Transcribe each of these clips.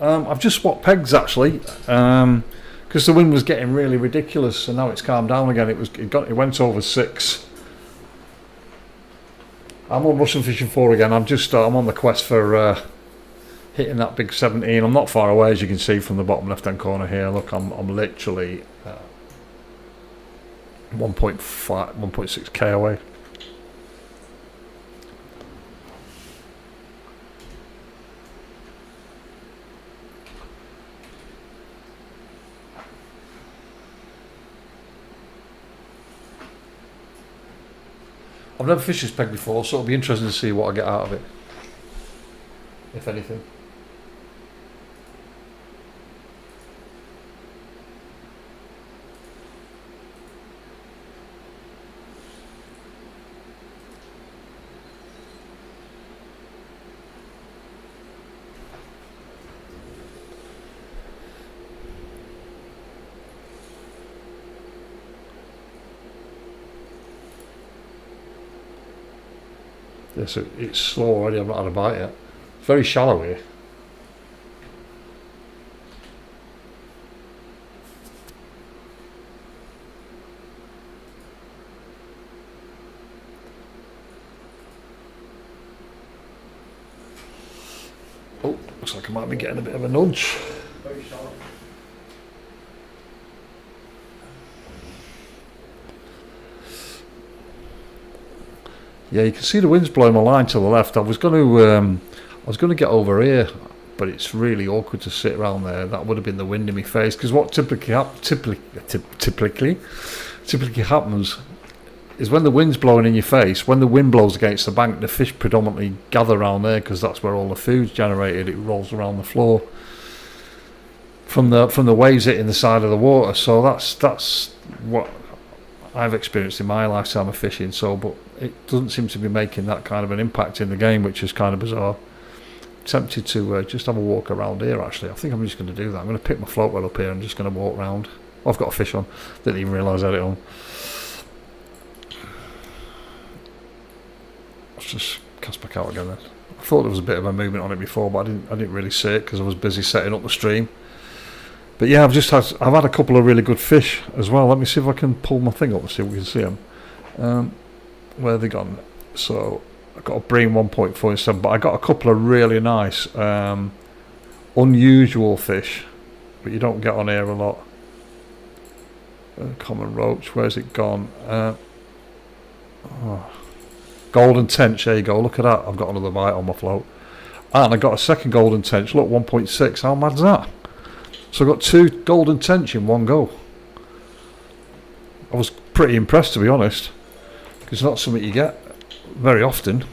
I've just swapped pegs actually, because the wind was getting really ridiculous, and now it's calmed down again. It went over 6. I'm on Russian Fishing 4 again. I'm on the quest for hitting that big 17. I'm not far away, as you can see from the bottom left hand corner here. Look, I'm literally 1.6k away. I've never fished this peg before, so it'll be interesting to see what I get out of it, if anything. Yes, it's slow already. I've not had a bite yet. It's very shallow here. Oh, looks like I might be getting a bit of a nudge. Very shallow. Yeah, you can see the wind's blowing my line to the left. I was going to get over here, but it's really awkward to sit around there. That would have been the wind in my face. Because what typically happens is when the wind's blowing in your face, when the wind blows against the bank, the fish predominantly gather around there because that's where all the food's generated. It rolls around the floor from the waves hitting the side of the water. So that's what I've experienced in my lifetime of fishing. But it doesn't seem to be making that kind of an impact in the game, which is kind of bizarre. Tempted to just have a walk around here actually. I think I'm just going to do that. I'm going to pick my float well up here and just going to walk around. I've got a fish on. Didn't even realise I had it on. Let's just cast back out again then. I thought there was a bit of a movement on it before, but I didn't really see it because I was busy setting up the stream. But yeah, I've had a couple of really good fish as well. Let me see if I can pull my thing up and see if we can see them. Where have they gone? So I got a bream 1.47, but I got a couple of really nice unusual fish, but you don't get on here a lot. Common roach, where's it gone? Golden tench, there you go, look at that. I've got another bite on my float, and I got a second golden tench. Look, 1.6. How mad's that? So I got 2 golden tench in one go. I was pretty impressed, to be honest. It's not something you get very often.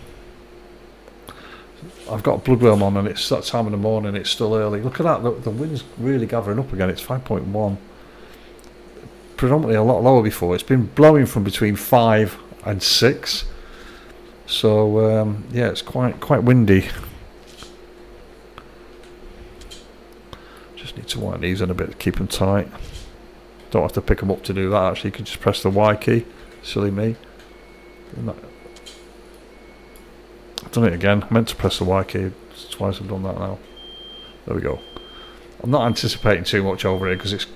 I've got a bloodworm on and it's that time of the morning, it's still early. Look at that, the wind's really gathering up again. It's 5.1. Predominantly a lot lower before. It's been blowing from between 5 and 6. So yeah, it's quite windy. Just need to wind these in a bit to keep them tight. Don't have to pick them up to do that actually. You can just press the Y key. Silly me. I've done it again. I meant to press the Y key. It's twice I've done that now. There we go. I'm not anticipating too much over here because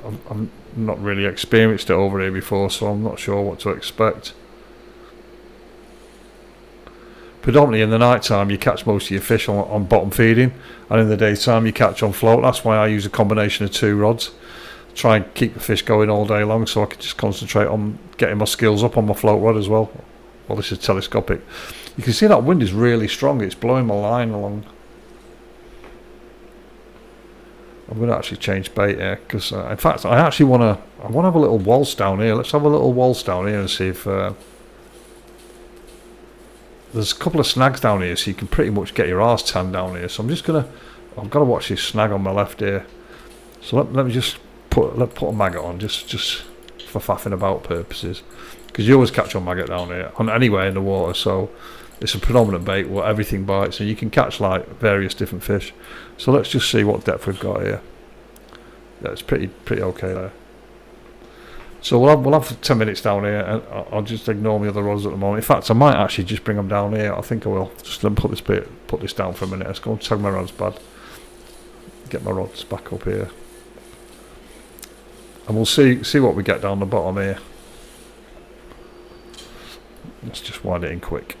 I've not really experienced it over here before, so I'm not sure what to expect. Predominantly in the night time you catch most of your fish on bottom feeding, and in the daytime you catch on float. That's why I use a combination of 2 rods. Try and keep the fish going all day long so I can just concentrate on getting my skills up on my float rod as well. Well, this is telescopic. You can see that wind is really strong. It's blowing my line along. I'm going to actually change bait here because in fact I want to have a little waltz down here. Let's have a little waltz down here and see if there's a couple of snags down here, so you can pretty much get your arse tan down here. So I've got to watch this snag on my left here. So let me just put a maggot on just for faffing about purposes, because you always catch on maggot down here on anywhere in the water. So it's a predominant bait where everything bites, and you can catch like various different fish. So let's just see what depth we've got here. Yeah, it's pretty okay there. So we'll have 10 minutes down here, and I'll just ignore my other rods at the moment. In fact, I might actually just bring them down here. I think I will. Just let me put this down for a minute. Let's go and tug my rods bad. Get my rods back up here. And we'll see what we get down the bottom here. Let's just wind it in quick.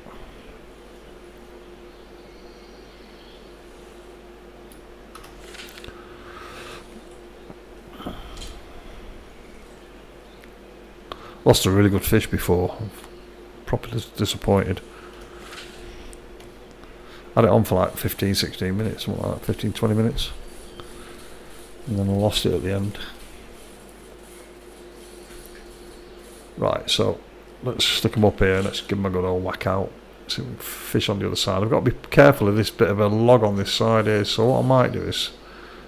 Lost a really good fish before. I'm properly disappointed. Had it on for like 15-16 minutes, something like that, 15-20 minutes. And then I lost it at the end. Right, so let's stick them up here and let's give them a good old whack out. See fish on the other side. I've got to be careful of this bit of a log on this side here, so what I might do is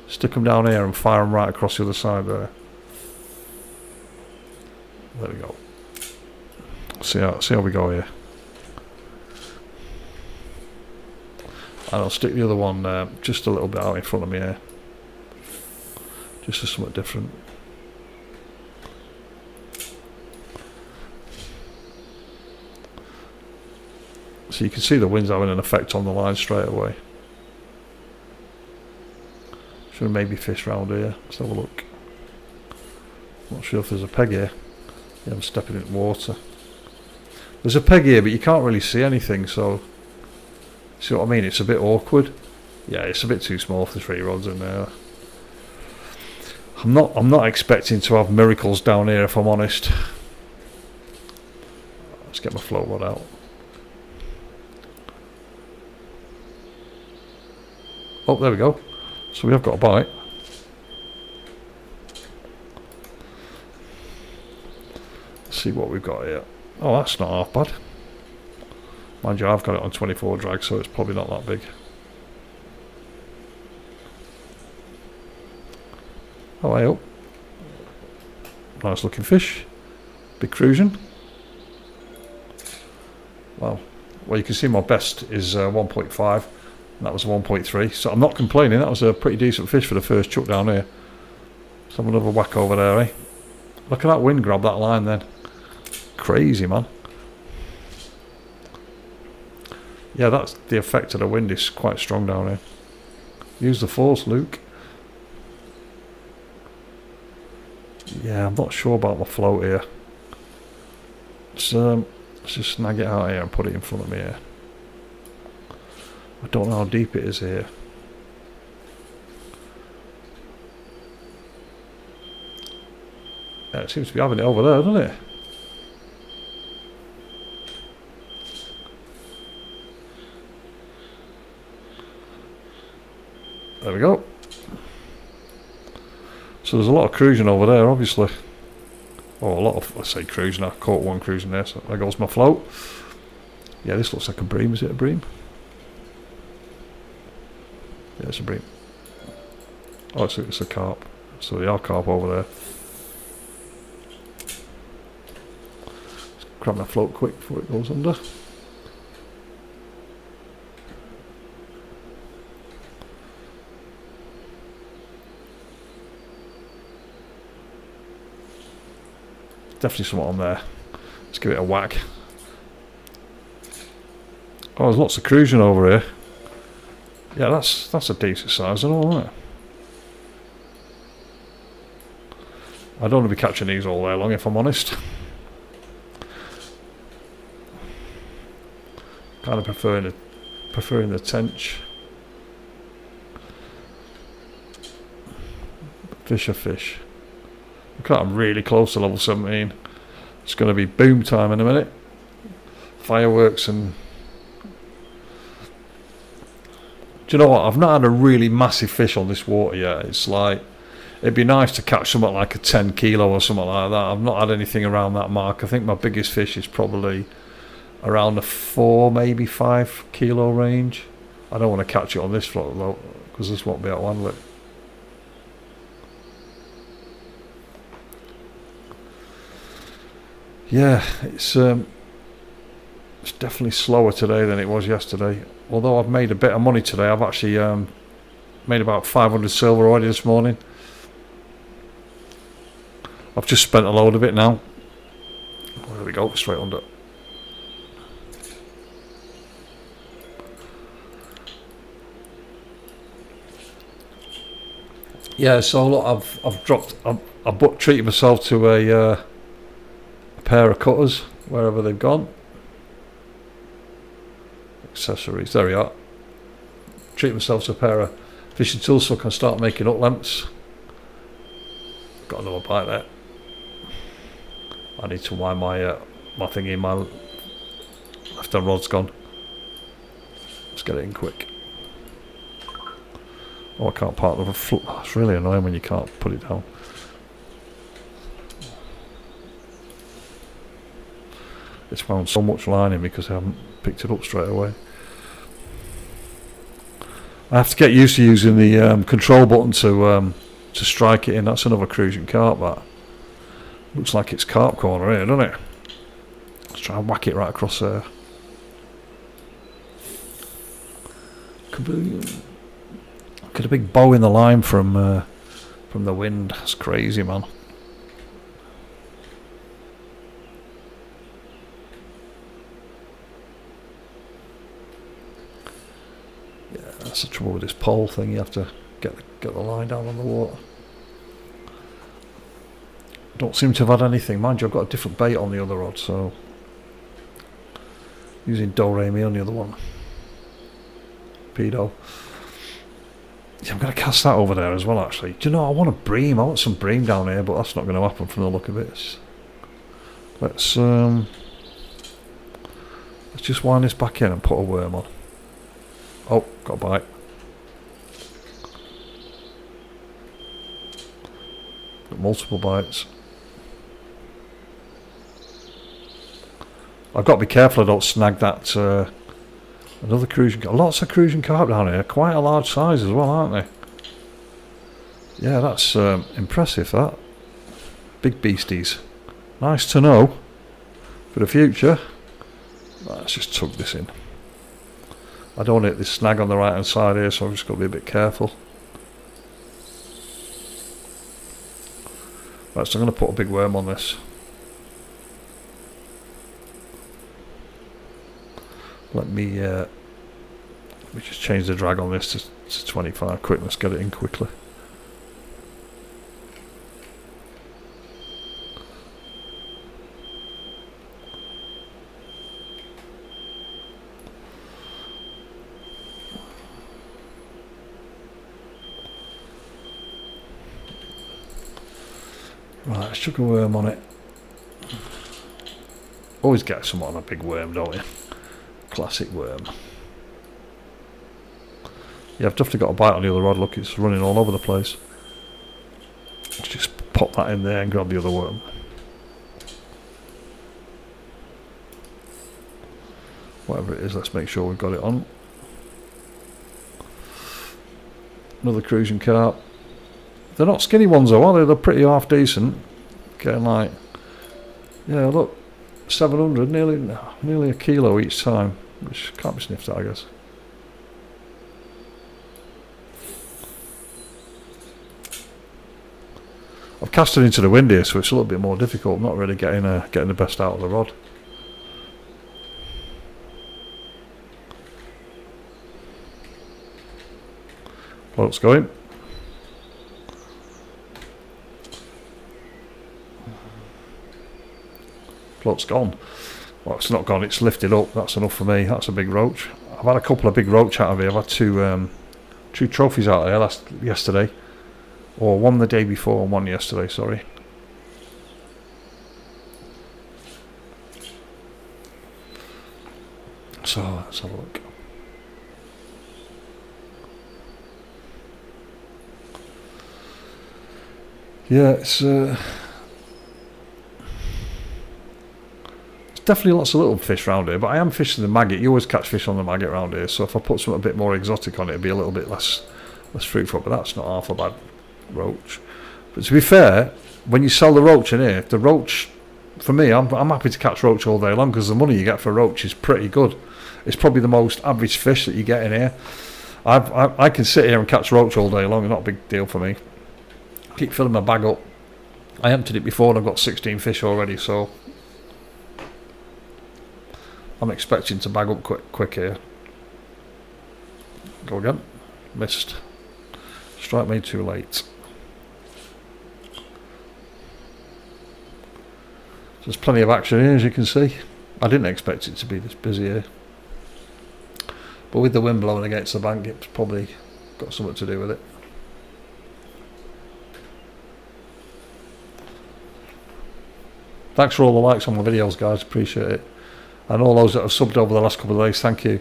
stick them down here and fire them right across the other side there. There we go. See how we go here. And I'll stick the other one just a little bit out in front of me here. Just as something different. So you can see the wind's having an effect on the line straight away. Should have maybe fish round here. Let's have a look. Not sure if there's a peg here. Yeah, I'm stepping in water. There's a peg here, but you can't really see anything, so see what I mean? It's a bit awkward. Yeah, it's a bit too small for the 3 rods in there. I'm not expecting to have miracles down here, if I'm honest. Let's get my float rod out. Oh, there we go. So we have got a bite. Let's see what we've got here. Oh, that's not half bad. Mind you, I've got it on 24 drag, so it's probably not that big. Oh, hey up. Nice looking fish. Big cruising. Wow. Well, you can see my best is 1.5. And that was 1.3. So I'm not complaining. That was a pretty decent fish for the first chuck down here. Let's have another whack over there, eh? Look at that wind grab that line then. Crazy, man. Yeah, that's the effect of the wind is quite strong down here. Use the force, Luke. Yeah, I'm not sure about my float here. Let's just snag it out here and put it in front of me here. I don't know how deep it is here. Yeah, it seems to be having it over there, doesn't it? There we go. So there's a lot of cruising over there, obviously. Oh, a lot of, let's say cruising. I caught one cruising there, so there goes my float. Yeah, this looks like a bream. Is it a bream? Yeah, it's a bream. Oh, it's a carp. So they are carp over there. Let's grab my float quick before it goes under. Definitely something on there. Let's give it a whack. Oh, there's lots of cruising over here. Yeah, that's a decent size and all, isn't it? I don't want to be catching these all day long, if I'm honest. Kind of preferring the tench. Fish are fish. Look at that, I'm really close to level 17. It's going to be boom time in a minute. Fireworks and... Do you know what? I've not had a really massive fish on this water yet. It's like... It'd be nice to catch something like a 10 kilo or something like that. I've not had anything around that mark. I think my biggest fish is probably around the 4, maybe 5 kilo range. I don't want to catch it on this float though, because this won't be able to handle it. Yeah, it's definitely slower today than it was yesterday. Although I've made a bit of money today, I've actually made about 500 silver already this morning. I've just spent a load of it now. Oh, there we go, straight under. Yeah, so look, I've treated myself to a pair of cutters wherever they've gone. Accessories, there we are. Treat myself to a pair of fishing tools so I can start making up lengths. Got another bite there. I need to wind my my thingy, my left hand rod's gone. Let's get it in quick. Oh, I can't part the float. It's really annoying when you can't put it down. It's found so much line in me because I haven't picked it up straight away. I have to get used to using the control button to strike it in. That's another cruising carp. That looks like it's carp corner here, doesn't it? Let's try and whack it right across there. Get a big bow in the line from the wind. That's crazy, man. Yeah, that's the trouble with this pole thing. You have to get the line down on the water. Don't seem to have had anything. Mind you, I've got a different bait on the other rod, so using Do-Re-Mi on the other one. Pedo. Yeah, I'm going to cast that over there as well, actually. Do you know, I want a bream. I want some bream down here, but that's not going to happen from the look of it. Let's just wind this back in and put a worm on. Oh, got a bite. Got multiple bites. I've got to be careful I don't snag that another cruising carp. Lots of cruising carp down here. Quite a large size as well, aren't they? Yeah, that's impressive, that. Big beasties. Nice to know for the future. Let's just tug this in. I don't want to hit this snag on the right hand side here, so I'm just going to be a bit careful. Right, so I'm going to put a big worm on this. Let me just change the drag on this to 25 quick. Let's get it in quickly. Right, chuck a worm on it. Always get somewhat on a big worm, don't you? Classic worm. Yeah, I've definitely got a bite on the other rod. Look, it's running all over the place. Let's just pop that in there and grab the other worm. Whatever it is, let's make sure we've got it on. Another cruising carp. They're not skinny ones though, are they? They're pretty half decent. Getting like, yeah, look, 700, nearly a kilo each time, which can't be sniffed at, I guess. I've cast it into the wind here, so it's a little bit more difficult. I'm not really getting the best out of the rod. Float's going. Float's gone. Well, it's not gone, it's lifted up. That's enough for me. That's a big roach. I've had a couple of big roach out of here. I've had two trophies out there yesterday. Or one the day before and one yesterday, sorry. So, let's have a look. Yeah, it's definitely lots of little fish around here, but I am fishing the maggot. You always catch fish on the maggot around here, so if I put something a bit more exotic on it, it'd be a little bit less fruitful, but that's not half a bad roach. But to be fair, when you sell the roach in here, the roach, for me, I'm happy to catch roach all day long because the money you get for roach is pretty good. It's probably the most average fish that you get in here. I can sit here and catch roach all day long, it's not a big deal for me. Keep filling my bag up. I emptied it before and I've got 16 fish already, so I'm expecting to bag up quick here. Go again. Missed. Strike me too late. there's plenty of action here, as you can see. I didn't expect it to be this busy here. But with the wind blowing against the bank, it's probably got something to do with it. Thanks for all the likes on my videos, guys. Appreciate it. And all those that have subbed over the last couple of days, thank you.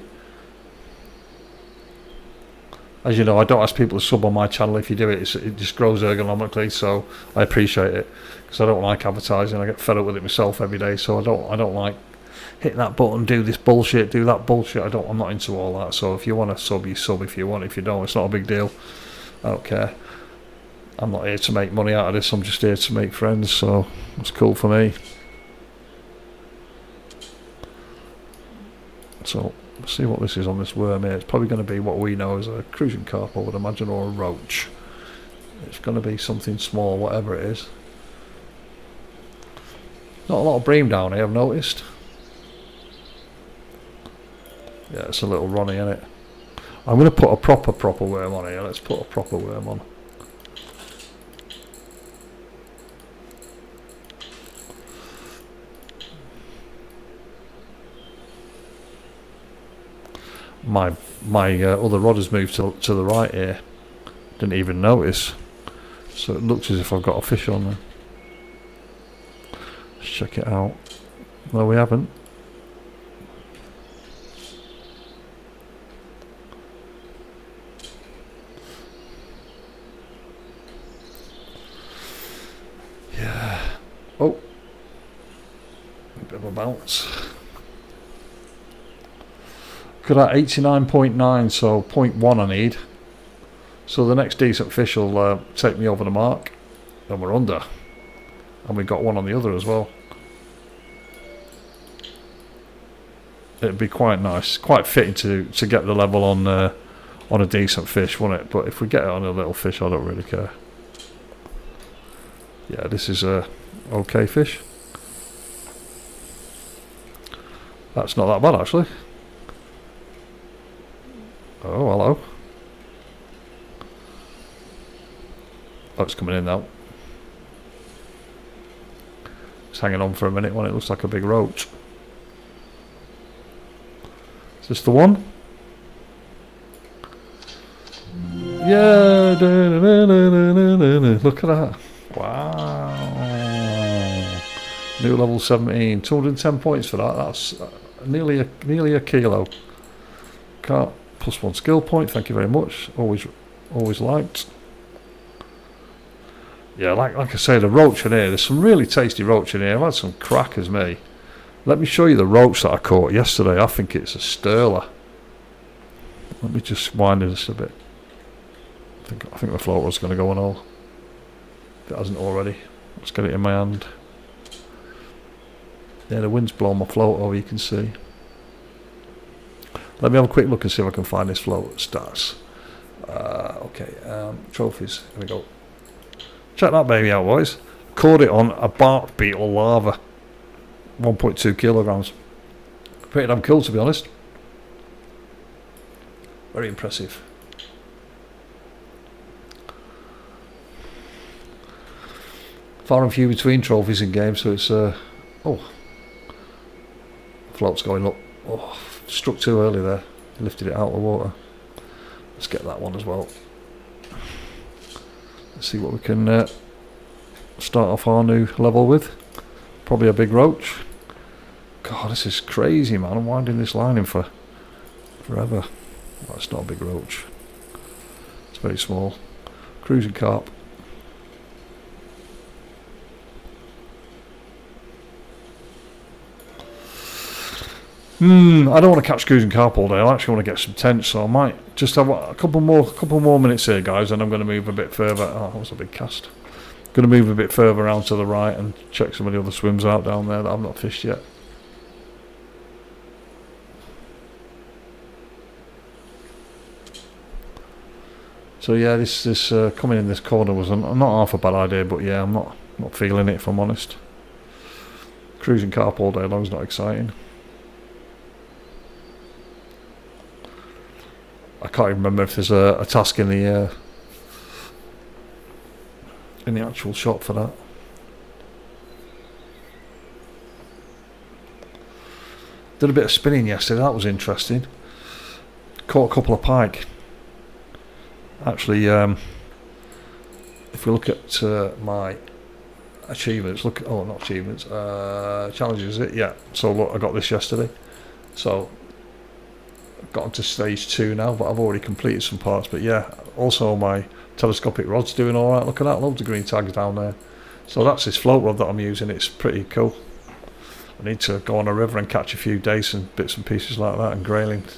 As you know, I don't ask people to sub on my channel. If you do it, it just grows ergonomically, so I appreciate it. Because I don't like advertising. I get fed up with it myself every day, so I don't like hit that button, do this bullshit, do that bullshit. I'm not into all that. So if you want to sub, you sub. If you want, if you don't, it's not a big deal. I don't care. I'm not here to make money out of this. I'm just here to make friends. So it's cool for me. So let's see what this is on this worm here. It's probably going to be what we know as a cruising carp, I would imagine, or a roach. It's going to be something small, whatever it is. Not a lot of bream down here, I've noticed. Yeah, it's a little Ronnie, isn't it? I'm going to put a proper worm on here. Let's put a proper worm on. My other rod has moved to the right here. Didn't even notice. So it looks as if I've got a fish on there. Let's check it out. No, we haven't. Yeah. Oh. A bit of a bounce. Got at 89.9, so 0.1 I need. So the next decent fish will take me over the mark. And we're under. And we got one on the other as well. It'd be quite nice, quite fitting to get the level on a decent fish, wouldn't it? But if we get it on a little fish, I don't really care. Yeah, this is a okay fish. That's not that bad actually. Oh, hello. Oh, it's coming in now. It's hanging on for a minute when it looks like a big roach. Is this the one? Yeah! Look at that. Wow. New level 17. 210 points for that. That's nearly a kilo. Can't. +1 skill point, thank you very much. Always liked. Yeah, like I say, the roach in here, there's some really tasty roach in here. I've had some crackers, me. Let me show you the roach that I caught yesterday. I think it's a sterler. Let me just wind this a bit. I think the floater's going to go on all. If it hasn't already. Let's get it in my hand. Yeah, the wind's blowing my float over, you can see. Let me have a quick look and see if I can find this float stats. Okay, trophies. Here we go. Check that baby out, boys. Caught it on a bark beetle larva. 1.2 kilograms. Pretty damn cool, to be honest. Very impressive. Far and few between trophies in games, so it's oh, float's going up. Oh, struck too early there. Lifted it out of the water. Let's get that one as well. Let's see what we can start off our new level with. Probably a big roach. God, this is crazy, man. I'm winding this line in for forever. Oh, it's not a big roach. It's very small. Cruising carp. I don't want to catch cruising carp all day. I actually want to get some tench, so I might just have a couple more minutes here, guys, and I'm going to move a bit further. Oh, that was a big cast. Going to move a bit further around to the right and check some of the other swims out down there that I've not fished yet. So yeah, this coming in this corner was not half a bad idea, but yeah, I'm not feeling it, if I'm honest. Cruising carp all day long is not exciting. I can't even remember if there's a task in the actual shop for that. Did a bit of spinning yesterday, that was interesting. Caught a couple of pike. Actually, if we look at my achievements, not achievements, challenges, is it? Yeah, so look, I got this yesterday. So, I've got onto stage 2 now, but I've already completed some parts. But yeah, also my telescopic rod's doing alright. Look at that, loads of green tags down there. So that's this float rod that I'm using, it's pretty cool. I need to go on a river and catch a few dace and bits and pieces like that, and graylings.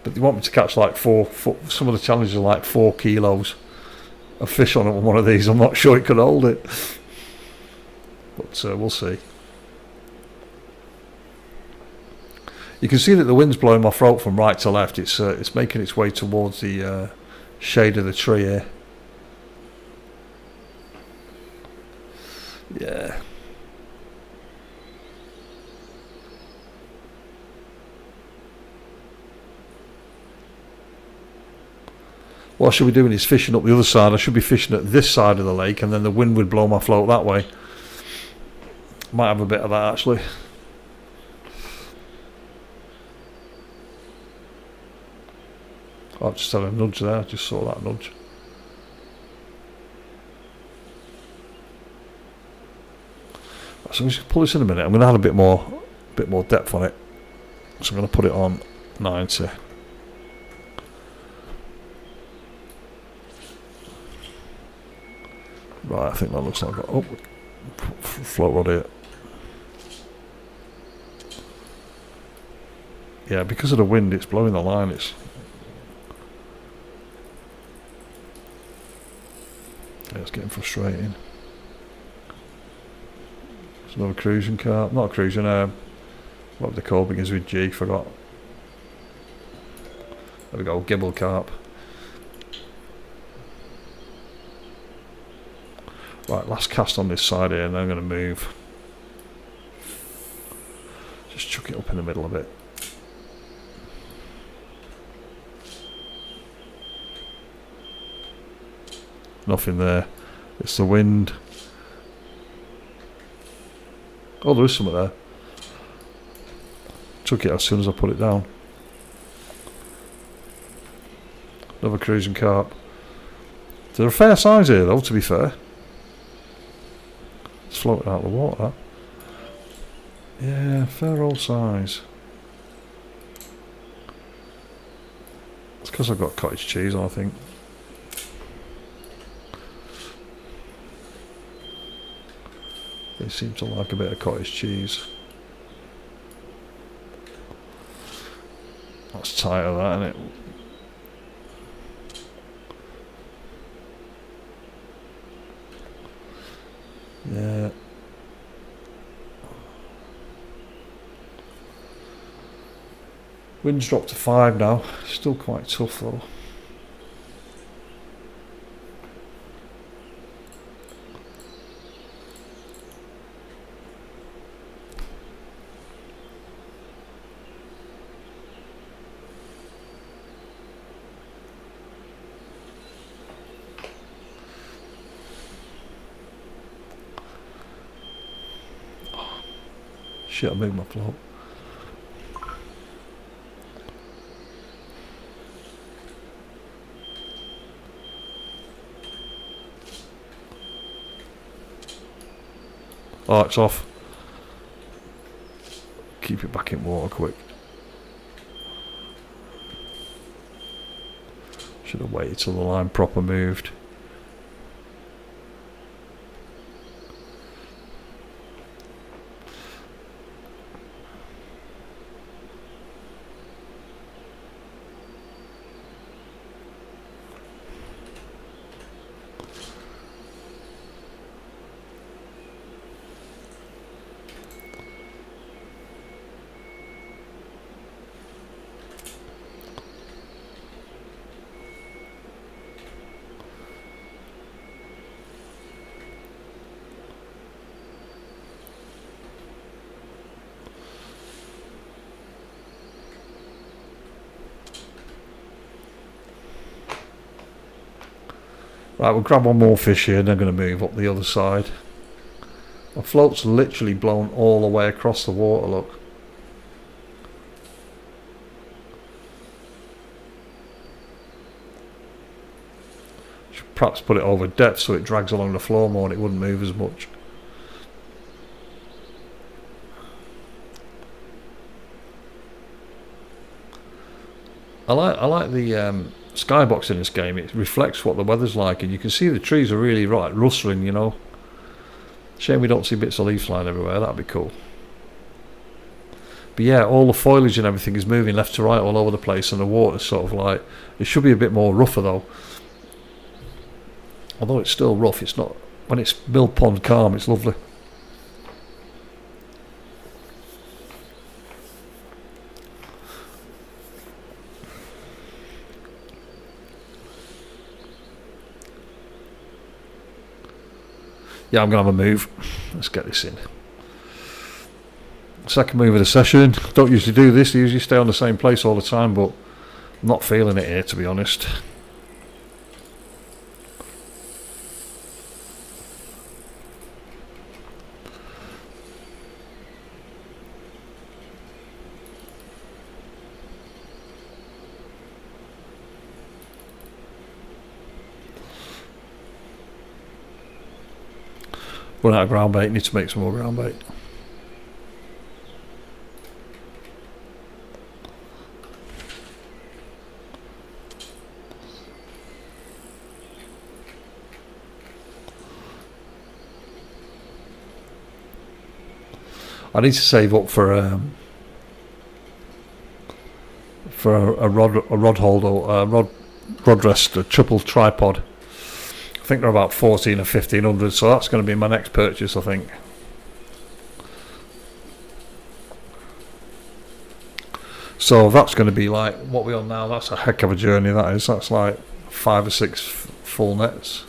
But they want me to catch like some of the challenges are like 4 kilos of fish on one of these. I'm not sure it could hold it, but we'll see. You can see that the wind's blowing my throat from right to left. It's making its way towards the shade of the tree here. Yeah. What I should be doing is fishing up the other side. I should be fishing at this side of the lake, and then the wind would blow my float that way. Might have a bit of that actually. I just had a nudge there, I just saw that nudge. So I'm just going to pull this in a minute. I'm going to add a bit more depth on it. So I'm going to put it on 90. Right, I think that looks like float rod here. Yeah, because of the wind, it's blowing the line. It's getting frustrating. There's another cruising carp, not a cruising. What are they called? Begins with G. Forgot. There we go. Gibble carp. Right, last cast on this side here, and then I'm going to move. Just chuck it up in the middle a bit. Nothing there. It's the wind. Oh, there is something there. Took it as soon as I put it down. Another cruising carp. They're a fair size here though, to be fair. It's floating out of the water. Yeah, fair old size. It's because I've got cottage cheese on, I think. They seem to like a bit of cottage cheese. That's tighter, that, isn't it? Yeah. Wind's dropped to 5 now. Still quite tough though. Shit, I moved my float. Oh, it's off. Keep it back in water quick. Should have waited till the line proper moved. Right, we'll grab one more fish here and then I'm going to move up the other side. My float's literally blown all the way across the water, look. perhaps put it over depth so it drags along the floor more and it wouldn't move as much. I like the skybox in this game. It reflects what the weather's like, and you can see the trees are really rustling, you know. Shame we don't see bits of leaves flying everywhere. That'd be cool. But yeah, all the foliage and everything is moving left to right all over the place, and the water's sort of like, it should be a bit more rougher though. Although it's still rough, it's not, when it's mill pond calm, it's lovely. Yeah, I'm going to have a move. Let's get this in. Second move of the session. Don't usually do this. I usually stay on the same place all the time, but I'm not feeling it here, to be honest. Run out of ground bait. Need to make some more ground bait. I need to save up for a rod holder, rod rest, a triple tripod. I think they're about 14 or 1500, so that's going to be my next purchase, I think. So that's going to be like what we're on now. That's a heck of a journey, that is. That's like 5 or 6 full nets.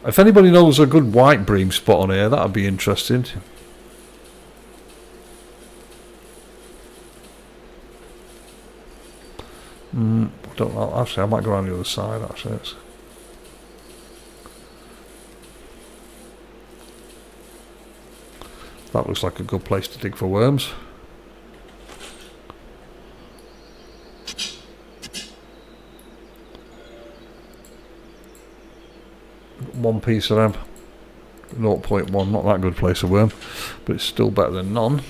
If anybody knows a good white bream spot on here, that would be interesting. Don't know. Actually, I might go around the other side. Actually, that looks like a good place to dig for worms. One piece of them. 0.1, not that good place of worm, but it's still better than none.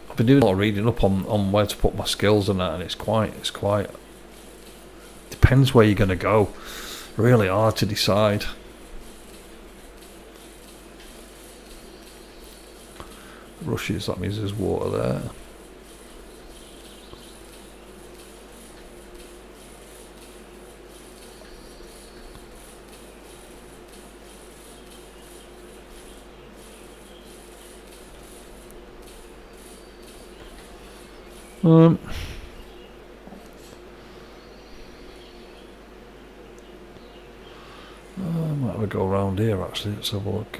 I've been doing a lot of reading up on where to put my skills and that, and it's quite depends where you're going to go. Really hard to decide. Rushes, that means there's water there. I might have a go around here actually. Let's have a look.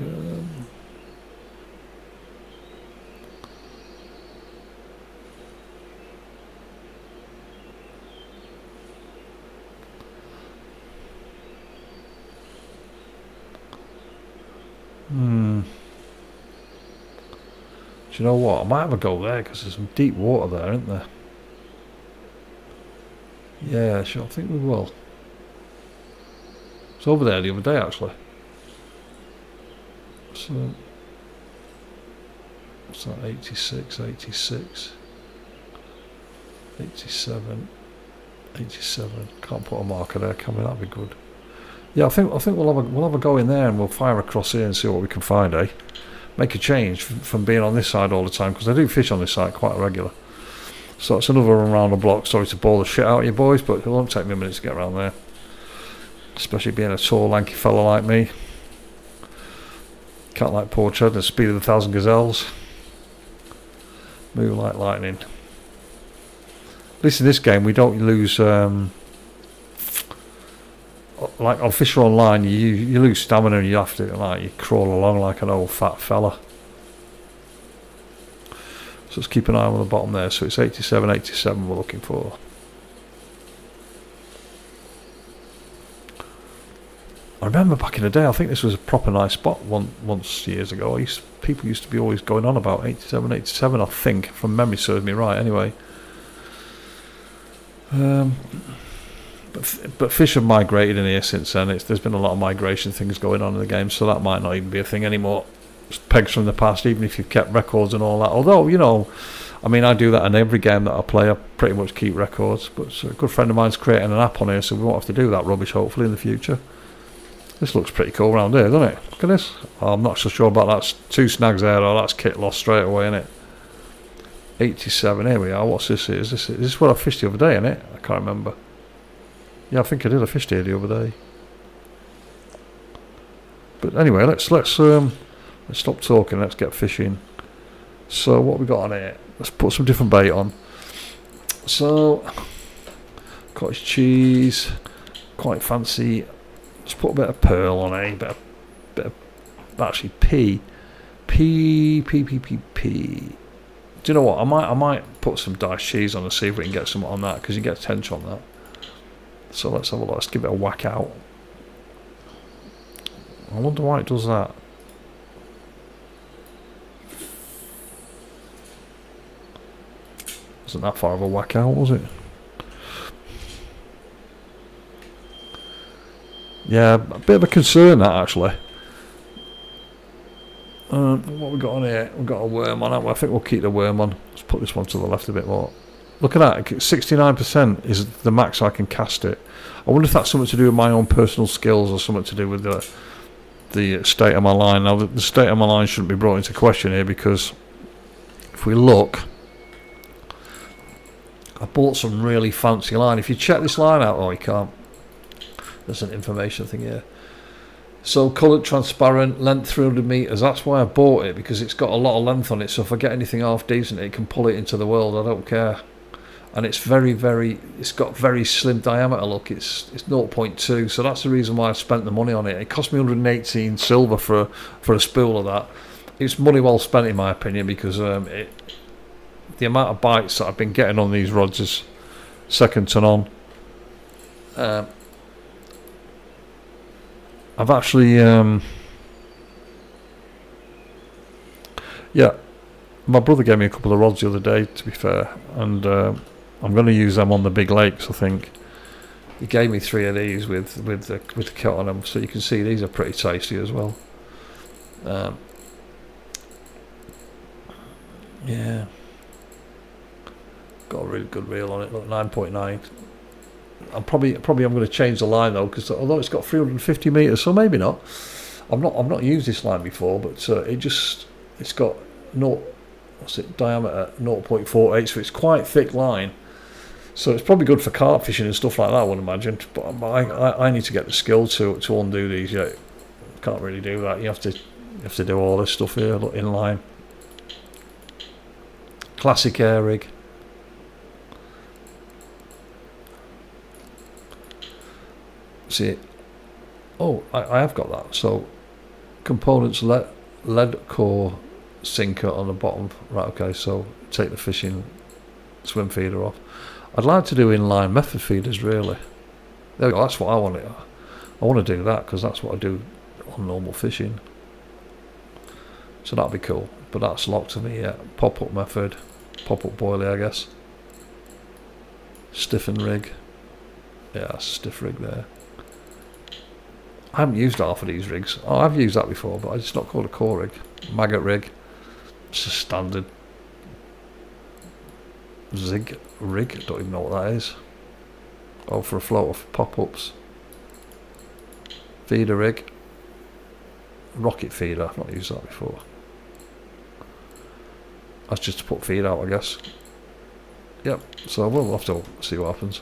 Do you know what? I might have a go there because there's some deep water there, isn't there? Yeah, sure. I think we will. It's over there the other day, actually. So, what's that? 86, 86, 87, 87. Can't put a marker there, can we? That'd be good. Yeah, I think we'll have a go in there and we'll fire across here and see what we can find, eh? Make a change from being on this side all the time, because I do fish on this side quite regular. So it's another run around the block. Sorry to bore the shit out of you boys, but it won't take me a minute to get around there. Especially being a tall, lanky fella like me. Can't like poor Chud, the speed of 1,000 gazelles. Move like lightning. At least in this game we don't lose... like on Fisher Online, you lose stamina and you have to, like, you crawl along like an old fat fella. So let's keep an eye on the bottom there. So it's 87, 87 we're looking for. I remember back in the day, I think this was a proper nice spot once years ago. People used to be always going on about 87, I think, from memory serves me right anyway. But fish have migrated in here since then. There's been a lot of migration things going on in the game, so that might not even be a thing anymore. It's pegs from the past, even if you've kept records and all that. Although, you know, I mean, I do that in every game that I play. I pretty much keep records. But a good friend of mine's creating an app on here, so we won't have to do that rubbish, hopefully, in the future. This looks pretty cool around here, doesn't it? Look at this. Oh, I'm not so sure about that. 2 snags there, or that's kit lost straight away, isn't it? 87, here we are. What's this? Is this what I fished the other day, isn't it? I can't remember. Yeah, I think I did. I fished here the other day. But anyway, let's stop talking. Let's get fishing. So what we got on here? Let's put some different bait on. So cottage cheese, quite fancy. Let's put a bit of pearl on a bit of actually P. Do you know what? I might put some diced cheese on and see if we can get some on that, because you get tench on that. So let's have a look. Let's give it a whack out. I wonder why it does that. Wasn't that far of a whack out, was it? Yeah, a bit of a concern that actually. What we got on here? We've got a worm on it. I think we'll keep the worm on. Let's put this one to the left a bit more. Look at that, 69% is the max I can cast it. I wonder if that's something to do with my own personal skills or something to do with the state of my line. Now, the state of my line shouldn't be brought into question here, because if we look, I bought some really fancy line. If you check this line out, oh, you can't. There's an information thing here. So coloured, transparent, length 300 metres. That's why I bought it, because it's got a lot of length on it. So if I get anything half decent, it can pull it into the world. I don't care. And it's it's got very slim diameter. Look, it's 0.2. So that's the reason why I spent the money on it. It cost me 118 silver for a spool of that. It's money well spent in my opinion, because the amount of bites that I've been getting on these rods is second to none. I've actually, yeah, my brother gave me a couple of rods the other day, to be fair, and I'm going to use them on the big lakes, I think. He gave me 3 of these with the kit on them, so you can see these are pretty tasty as well. Yeah, got a really good reel on it. Look, 9.9. I'm probably I'm going to change the line though, because although it's got 350 meters, so maybe not. I've not used this line before, but it's got diameter 0.48, so it's quite thick line. So it's probably good for carp fishing and stuff like that, I would imagine. But I need to get the skill to undo these. Yeah, can't really do that. You have to do all this stuff here. Look, in line. Classic air rig. See, oh, I have got that. So components, lead core sinker on the bottom. Right, okay, so take the fishing swim feeder off. I'd like to do inline method feeders, really. There we go, that's what I want to do. I want to do that, because that's what I do on normal fishing. So that'd be cool. But that's locked to me, yeah. Pop-up method. Pop-up boilie, I guess. Stiffen rig. Yeah, that's a stiff rig there. I haven't used half of these rigs. Oh, I've used that before, but it's not called a core rig. Maggot rig. It's a standard zig rig. Don't even know what that is. Oh, for a float of pop-ups. Feeder rig. Rocket feeder. I've not used that before. That's just to put feed out, I guess. Yep. So we'll have to see what happens.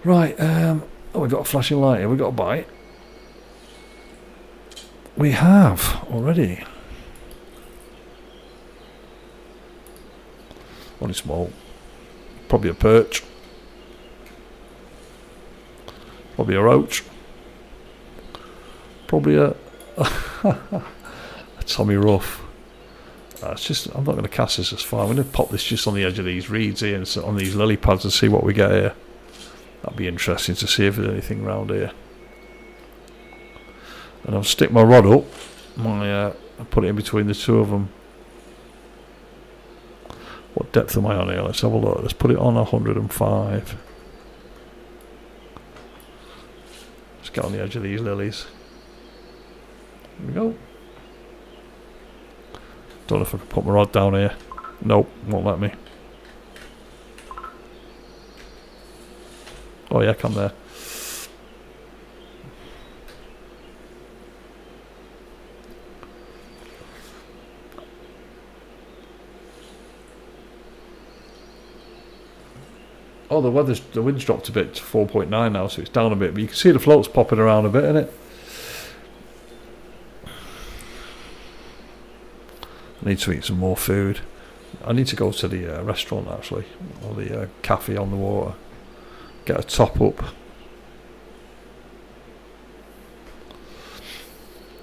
Right. Oh, we've got a flashing light here. We've got a bite. We have already. Only small. Probably a perch. Probably a roach. Probably a Tommy Rough. It's just, I'm not going to cast this as far. I'm going to pop this just on the edge of these reeds here and on these lily pads and see what we get here. That'd be interesting to see if there's anything around here. And I'll stick my rod up. I'll put it in between the two of them. What depth am I on here? Let's have a look. Let's put it on 105. Let's get on the edge of these lilies. Here we go. Don't know if I can put my rod down here. Nope, won't let me. Oh yeah, come there. Oh, the wind's dropped a bit to 4.9 now, so it's down a bit. But you can see the floats popping around a bit, innit? I need to eat some more food. I need to go to the restaurant actually, or the cafe on the water. Get a top up.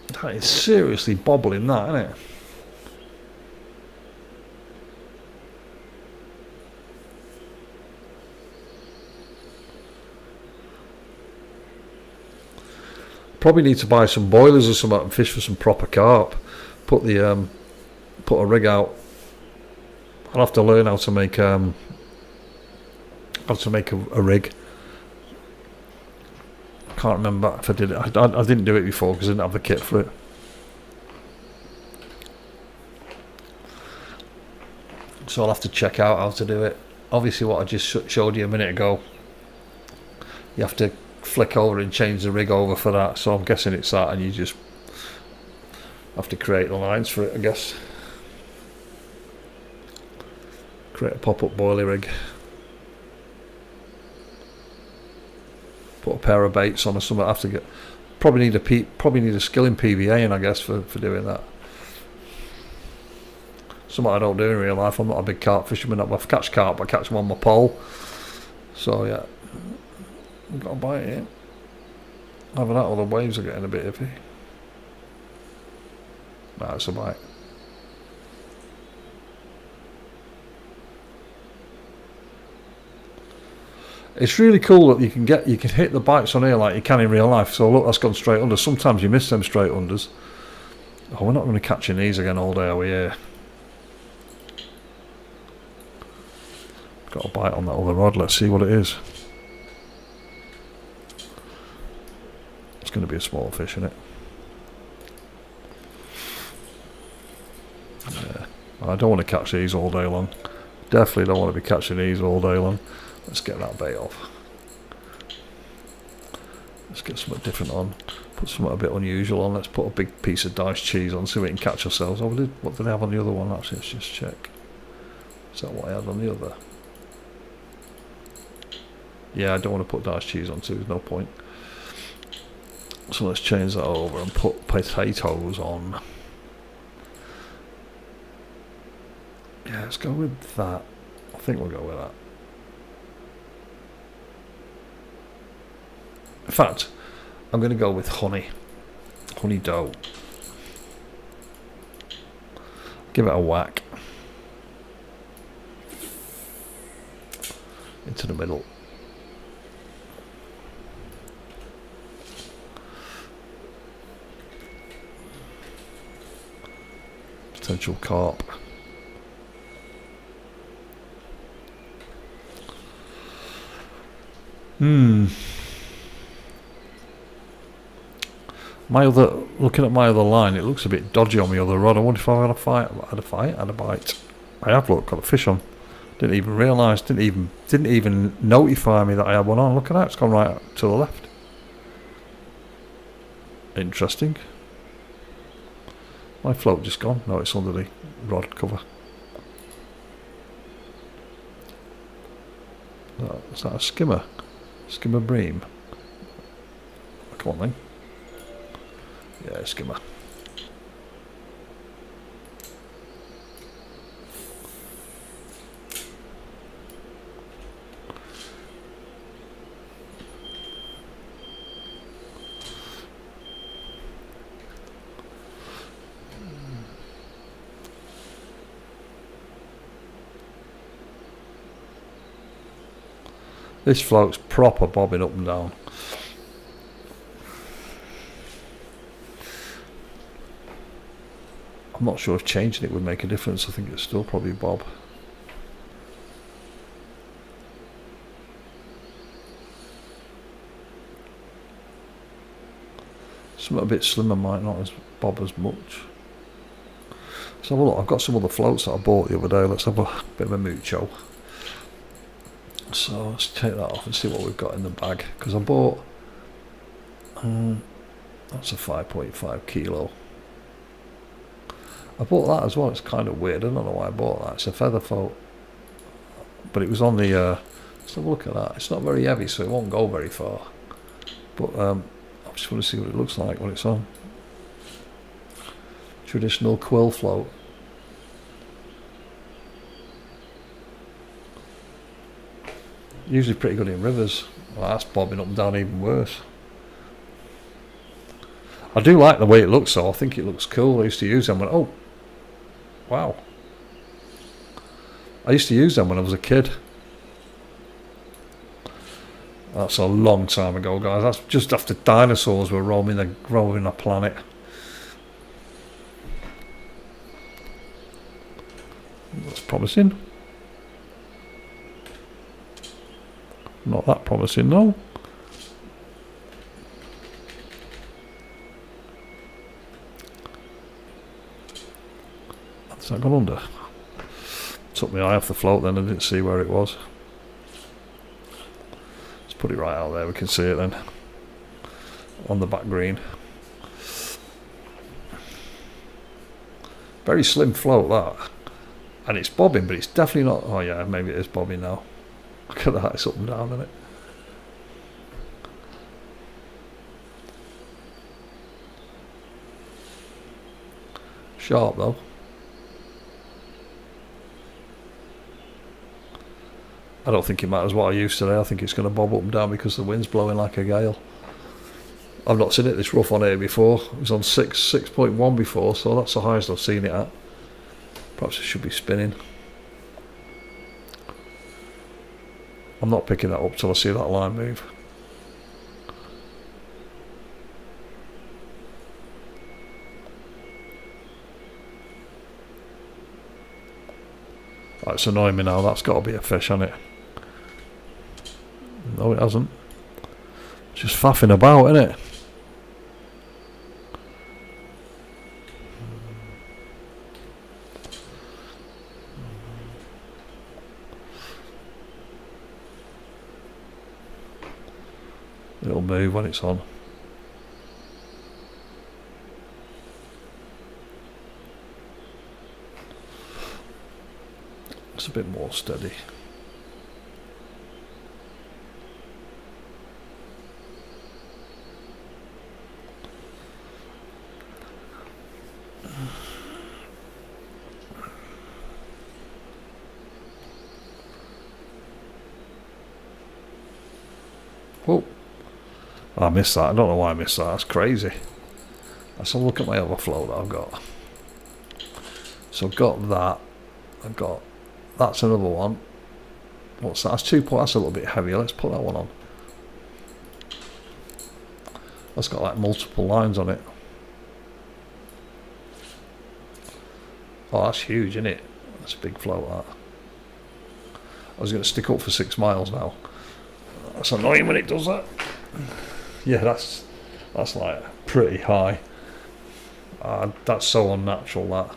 That is seriously bobbling, that, isn't it? Probably need to buy some boilers or something and fish for some proper carp. Put a rig out. I'll have to learn how to make a rig. I can't remember if I did it. I didn't do it before because I didn't have the kit for it. So I'll have to check out how to do it. Obviously what I just showed you a minute ago, you have to flick over and change the rig over for that, so I'm guessing it's that, and you just have to create the lines for it, I guess. Create a pop-up boiler rig. Put a pair of baits on or something. I have to get. Probably need a skill in PVA, I guess, for doing that. Something I don't do in real life. I'm not a big carp fisherman. I catch carp, I catch them on my pole. So yeah, I've got a bite here. Having that, all the waves are getting a bit iffy. Nah, it's a bite. It's really cool that you can hit the bites on here like you can in real life. So look, that's gone straight under. Sometimes you miss them straight unders. Oh, we're not going to be catching these again all day, are we? Here. Got a bite on that other rod. Let's see what it is. It's going to be a small fish, isn't it? Yeah. I don't want to catch these all day long. Definitely don't want to be catching these all day long. Let's get that bait off. Let's get something different on. Put something a bit unusual on. Let's put a big piece of diced cheese on, see if we can catch ourselves. Oh, what did I have on the other one? Actually, let's just check. Is that what I had on the other? Yeah, I don't want to put diced cheese on, so there's no point. So let's change that over and put potatoes on. Yeah, let's go with that. I think we'll go with that. In fact, I'm going to go with honey dough. Give it a whack into the middle. Potential carp. Looking at my other line, it looks a bit dodgy on my other rod. I wonder if I had a bite. I have, look, got a fish on. Didn't even realise, didn't even notify me that I had one on. Look at that, it's gone right to the left. Interesting. My float just gone. No, it's under the rod cover. Is that a skimmer? Skimmer bream. Come on then. Yeah, skimmer. This float's proper bobbing up and down. I'm not sure if changing it would make a difference. I think it's still probably bob. Something a bit slimmer might not as bob as much. So have a look. I've got some other floats that I bought the other day. Let's have a bit of a mucho. So let's take that off and see what we've got in the bag. Because I bought that's a 5.5 kilo. I bought that as well. It's kind of weird. I don't know why I bought that. It's a feather float, but it was on the. Let's have a look at that. It's not very heavy, so it won't go very far. But I just want to see what it looks like when it's on. Traditional quill float. Usually pretty good in rivers. Well, that's bobbing up and down even worse. I do like the way it looks though. I think it looks cool. I used to use them when... Oh! Wow. I used to use them when I was a kid. That's a long time ago, guys. That's just after dinosaurs were roaming the planet. That's promising. Not that promising, no. Has that gone under? Took my eye off the float then, I didn't see where it was. Let's put it right out there, we can see it then. On the back green. Very slim float that. And it's bobbing, but it's definitely not... Oh yeah, maybe it is bobbing now. Look at that, it's up and down, isn't it? Sharp though. I don't think it matters what I use today. I think it's going to bob up and down because the wind's blowing like a gale. I've not seen it this rough on here before. It was on 6.1 before, so that's the highest I've seen it at. Perhaps it should be spinning. I'm not picking that up till I see that line move. Oh, it's annoying me now. That's got to be a fish, hasn't it? No, it hasn't. It's just faffing about, isn't it? It'll move when it's on. It's a bit more steady. Whoa. I missed that. I don't know why I missed that. That's crazy. Let's have a look at my other float that I've got. So I've got that. I've got... That's another one. What's that? That's 2 points. That's a little bit heavier. Let's put that one on. That's got like multiple lines on it. Oh, that's huge, isn't it? That's a big float, that. I was going to stick up for 6 miles now. That's annoying when it does that. Yeah, that's like pretty high. That's so unnatural, that.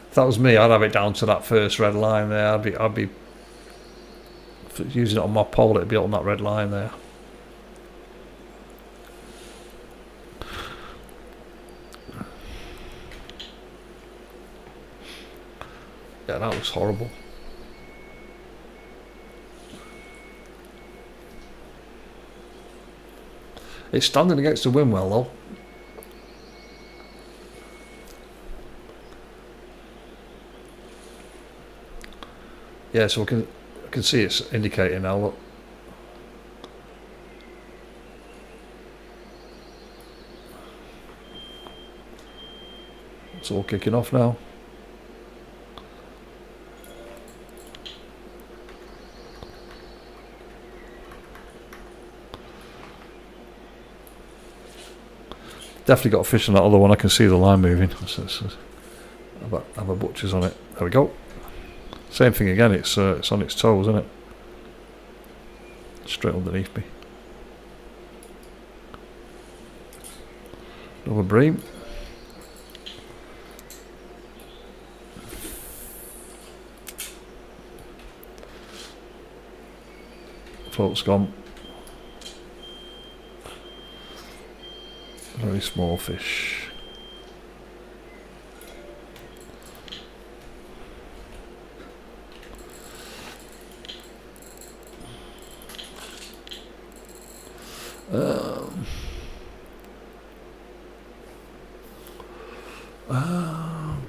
If that was me, I'd have it down to that first red line there. I'd be using it on my pole, it'd be on that red line there. Yeah, that looks horrible. It's standing against the wind well though. Yeah, so I can see it's indicating now, look. It's all kicking off now. Definitely got a fish on that other one. I can see the line moving. Have a butcher's on it. There we go. Same thing again, it's on its toes, isn't it? Straight underneath me. Another bream. Float's gone. Very small fish.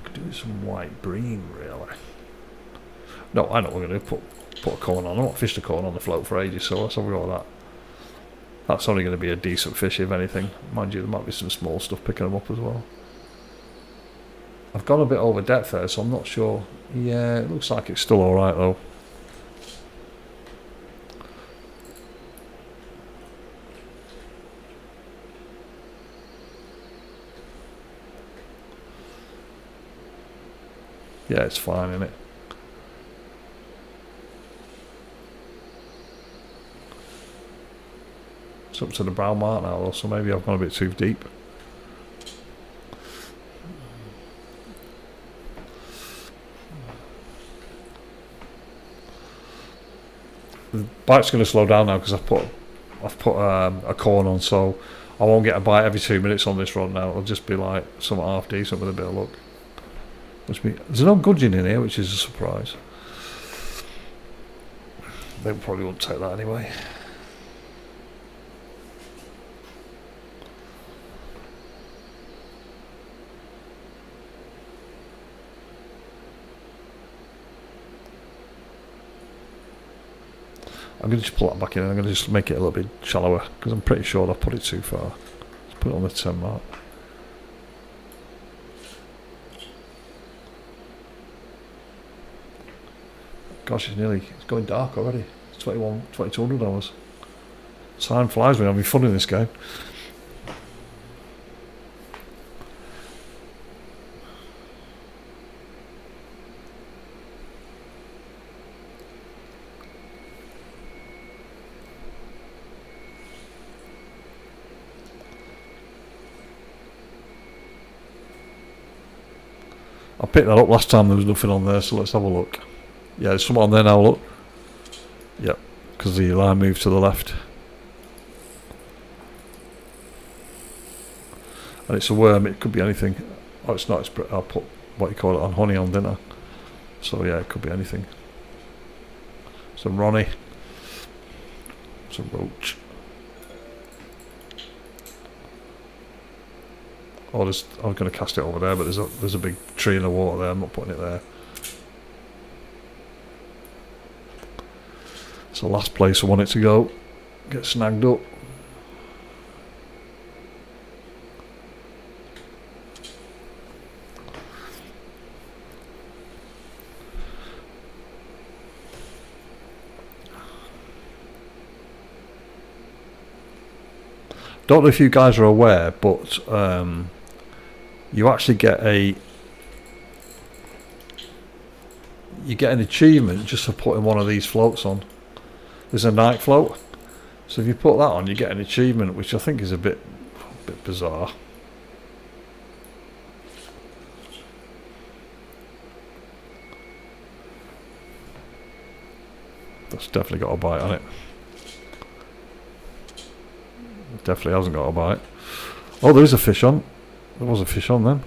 Could do some white bream, really. No, I know what we're going to do. Put a corn on. I want fished a corn on the float for ages, so let's have a go at that. That's only going to be a decent fish, if anything. Mind you, there might be some small stuff picking them up as well. I've gone a bit over depth there, so I'm not sure. Yeah, it looks like it's still alright, though. Yeah, it's fine, isn't it? It's up to the brown mark now, though, so maybe I've gone a bit too deep. The bite's going to slow down now because I've put a corn on, so I won't get a bite every 2 minutes on this rod now. It'll just be like something half decent with a bit of luck. There's no gudgeon in here, which is a surprise. They probably won't take that anyway. I'm going to just pull that back in and I'm going to just make it a little bit shallower because I'm pretty sure I've put it too far. Let's put it on the 10 mark. Gosh, it's going dark already. It's 2200 hours. Time flies when I'm having fun in this game. I picked that up last time, there was nothing on there, so let's have a look. Yeah, there's something on there now, look. Yep, because the line moved to the left. And it's a worm, it could be anything. Oh, it's not, I'll put, what you call it, on honey on, didn't I? So yeah, it could be anything. It's a Ronnie. It's a roach. Oh, I was going to cast it over there, but there's a big tree in the water there, I'm not putting it there. It's the last place I want it to go. Get snagged up. Don't know if you guys are aware, but you actually get an achievement just for putting one of these floats on. There's a night float, so if you put that on, you get an achievement, which I think is a bit bizarre. That's definitely got a bite on it. Definitely hasn't got a bite. Oh, there is a fish on. There was a fish on then.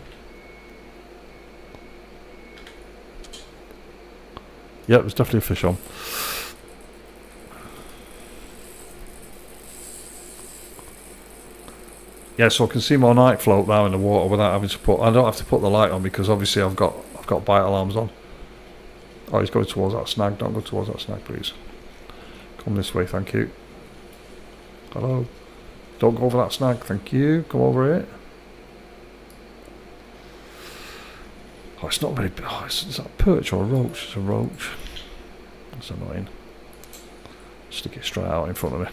Yeah, there's definitely a fish on. Yeah, so I can see my night float now in the water without having to put. I don't have to put the light on because obviously I've got bite alarms on. Oh, he's going towards that snag. Don't go towards that snag, please. Come this way, thank you. Hello. Don't go over that snag, thank you. Come over here. Oh, it's not very big. Oh, is that a perch or a roach? It's a roach. That's annoying. Stick it straight out in front of me.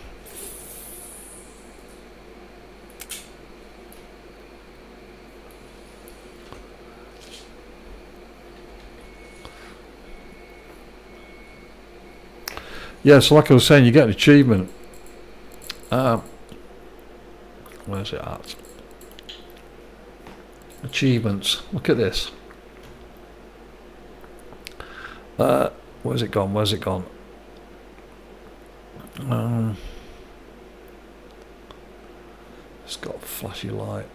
Yeah, so like I was saying, you get an achievement. Where's it at? Achievements. Look at this. Where's it gone? Where's it gone? It's got a flashy light.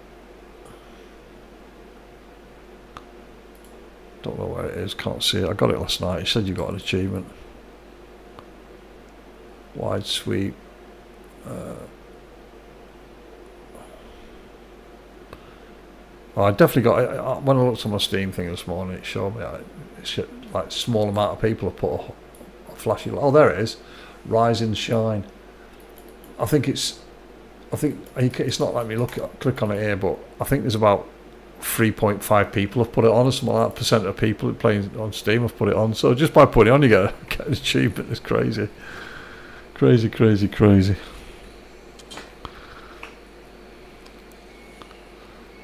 Don't know where it is. Can't see it. I got it last night. It said you got an achievement. Wide sweep. I definitely got. When I looked on my Steam thing this morning, it showed me it's like small amount of people have put a flashy. Oh, there it is. Rise and shine. I think it's not letting me click on it here, but I think there's about 3.5 people have put it on, or something like that. Percent of people playing on Steam have put it on. So just by putting it on, you get an achievement. It's crazy, crazy, crazy, crazy.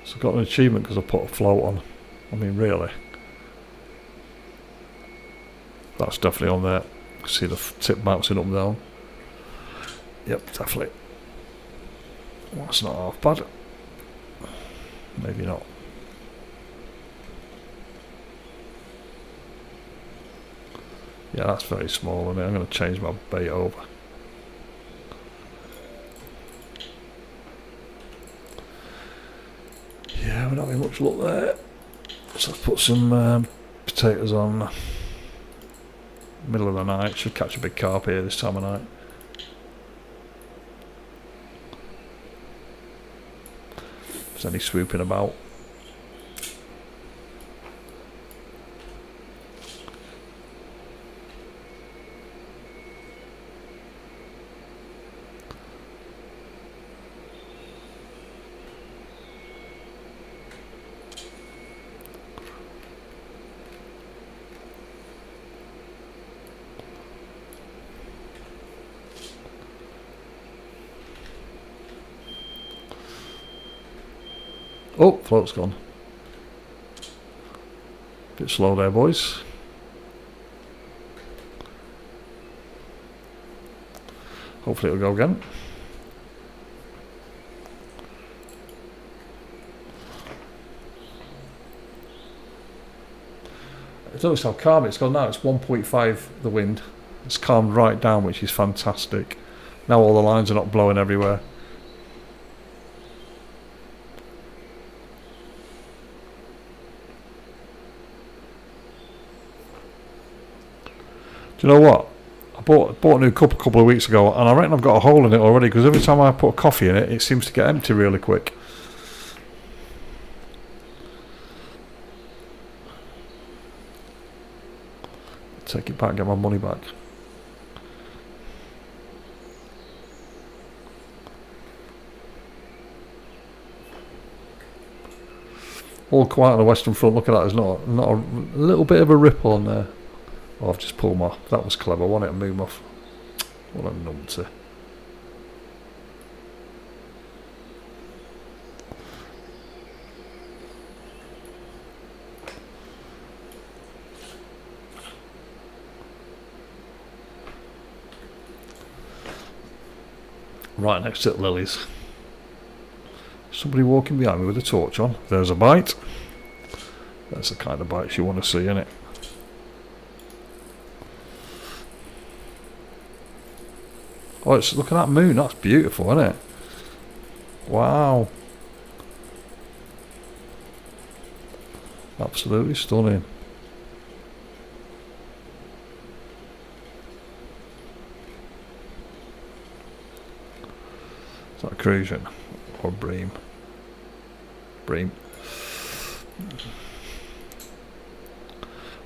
So I got an achievement because I put a float on. I mean, really, that's definitely on there. See the tip bouncing up and down. Yep, definitely. Well, that's not half bad. Maybe not. Yeah, that's very small. I'm going to change my bait over. Yeah, we're not having much luck there. So let's put some potatoes on. Middle of the night. Should catch a big carp here this time of night. If there's any swooping about. Oh, float's gone. Bit slow there, boys. Hopefully it'll go again. Notice how calm it's gone now. It's 1.5 the wind. It's calmed right down, which is fantastic. Now all the lines are not blowing everywhere. Do you know what? I bought a new cup a couple of weeks ago, and I reckon I've got a hole in it already, because every time I put a coffee in it, it seems to get empty really quick. Take it back, get my money back. All quiet on the Western Front. Look at that. There's not a little bit of a ripple on there. Oh, I've just pulled my. That was clever. I wanted to move off. What a numpty. Right next to the lilies. Somebody walking behind me with a torch on. There's a bite. That's the kind of bites you want to see, innit? Oh, look at that moon. That's beautiful, isn't it? Wow. Absolutely stunning. Is that a crucian or bream? Bream.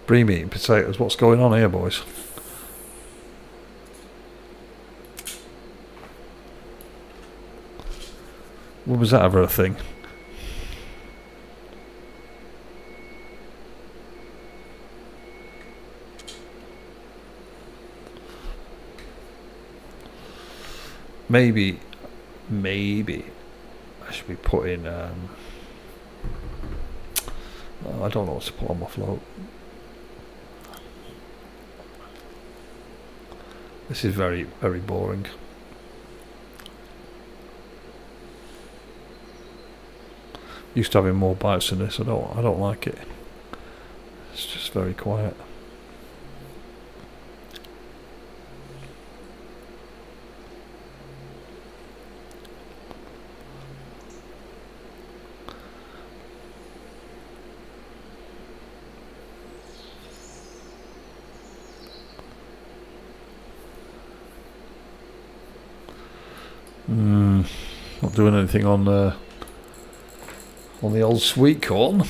Bream eating potatoes. What's going on here, boys? When was that ever a thing? Maybe I should be putting I don't know what to put on my float. This is very, very boring. Used to having more bites than this. I don't like it. It's just very quiet. Not doing anything on the old sweet corn.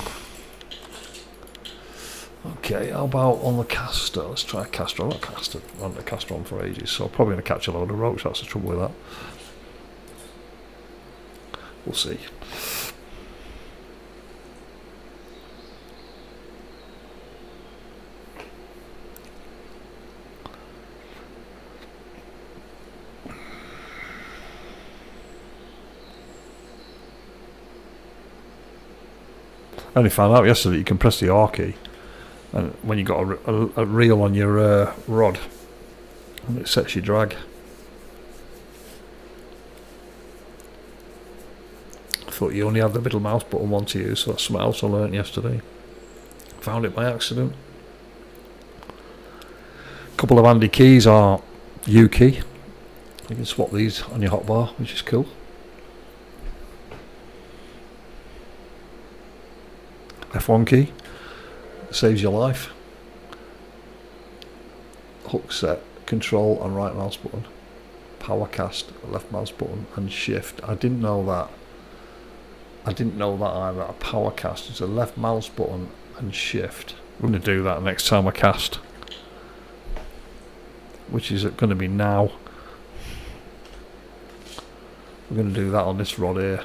Okay, how about on the caster? Let's try a caster. I've not had a caster on for ages, so I'm probably going to catch a load of roach. That's the trouble with that. We'll see. I only found out yesterday you can press the R key, and when you got a reel on your rod, and it sets your drag. I thought you only had the middle mouse button one to use, so that's something else I learnt yesterday. Found it by accident. A couple of handy keys are U key. You can swap these on your hotbar, which is cool. F1 key, saves your life. Hook set, control and right mouse button. Power cast, left mouse button and shift. I didn't know that. I didn't know that either. A power cast is a left mouse button and shift. I'm going to do that next time I cast, which is going to be now. We're going to do that on this rod here.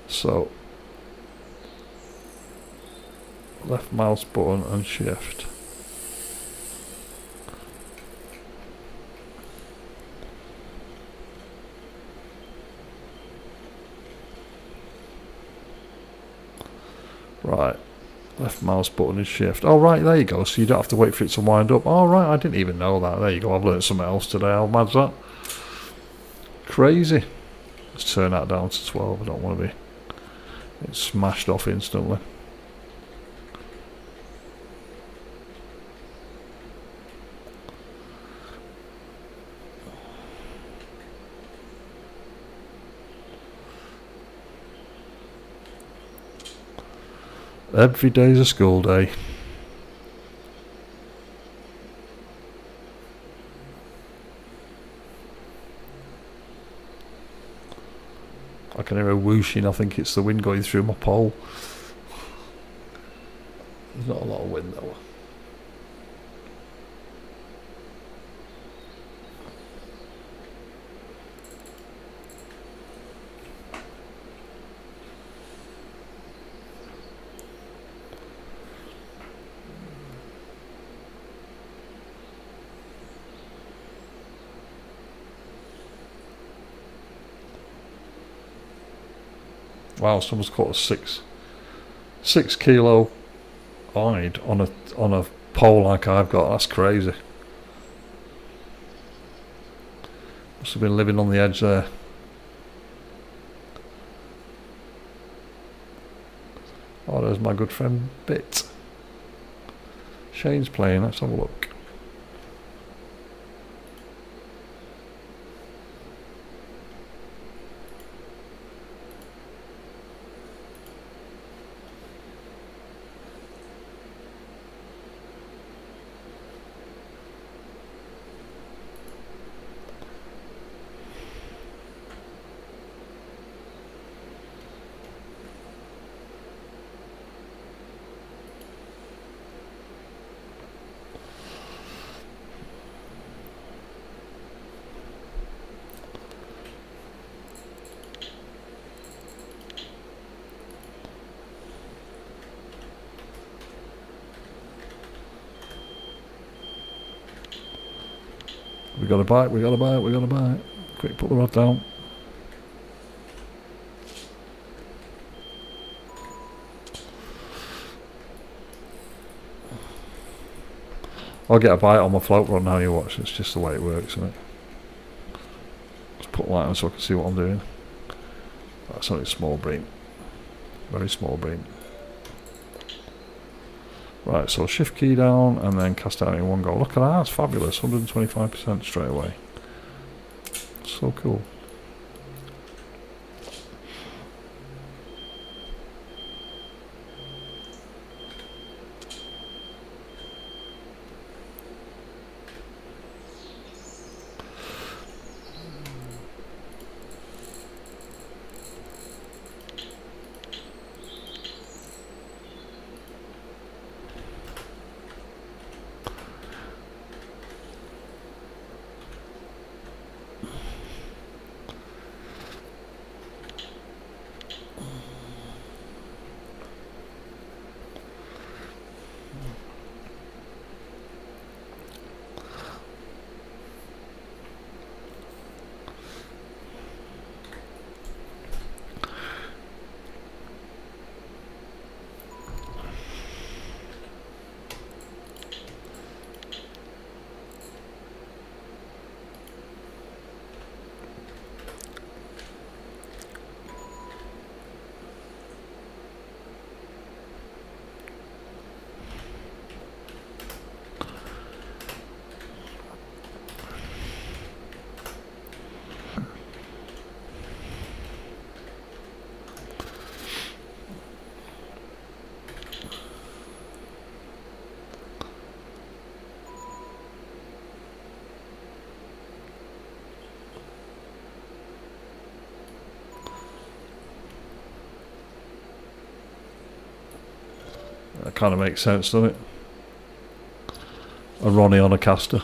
So left mouse button and shift. Right, left mouse button and shift. Oh right, there you go, so you don't have to wait for it to wind up. Oh right, I didn't even know that. There you go, I've learned something else today. How mad's that? Crazy. Let's turn that down to 12. I don't want to be, it's smashed off instantly. Every day's a school day. I can hear a whooshing. I think it's the wind going through my pole. There's not a lot of wind though. Wow, someone's caught a 6 kilo hide on a pole like I've got. That's crazy. Must have been living on the edge there. Oh, there's my good friend Bit. Shane's playing. Let's have a look. We got a bite, we got a bite, we got a bite. Quick, put the rod down. I'll get a bite on my float run now, you watch. It's just the way it works, isn't it? Let's put light on so I can see what I'm doing. That's only a small bream. Very small bream. Right, so shift key down and then cast out in one go. Look at that, it's fabulous. 125% straight away. So cool. That kind of makes sense, doesn't it? A Ronnie on a caster.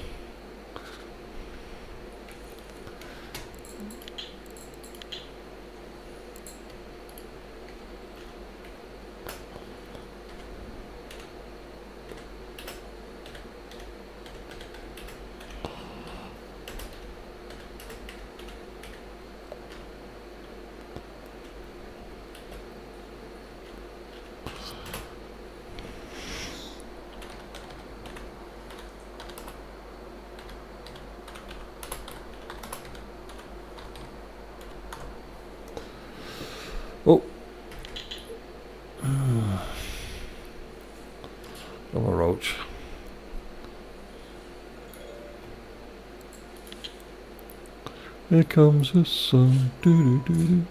Oh. I'm a roach. Here comes the sun. Doo -doo -doo -doo.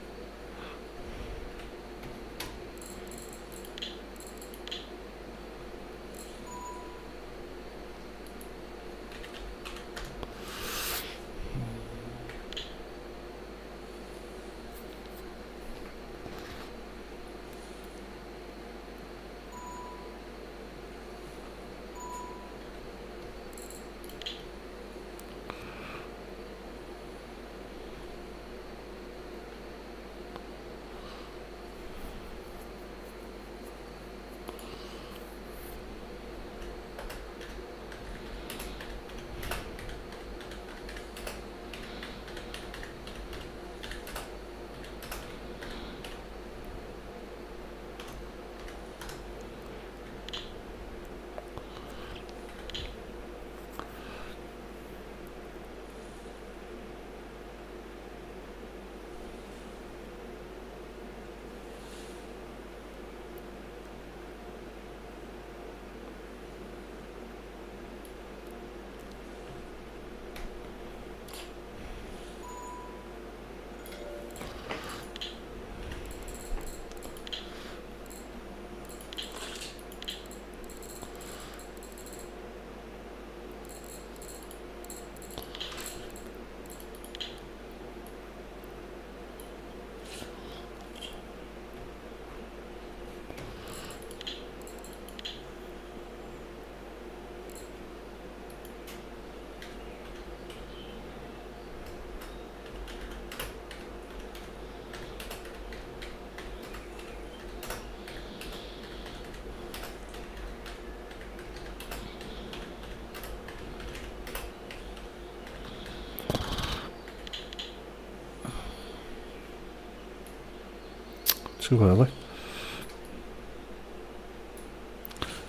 Too early.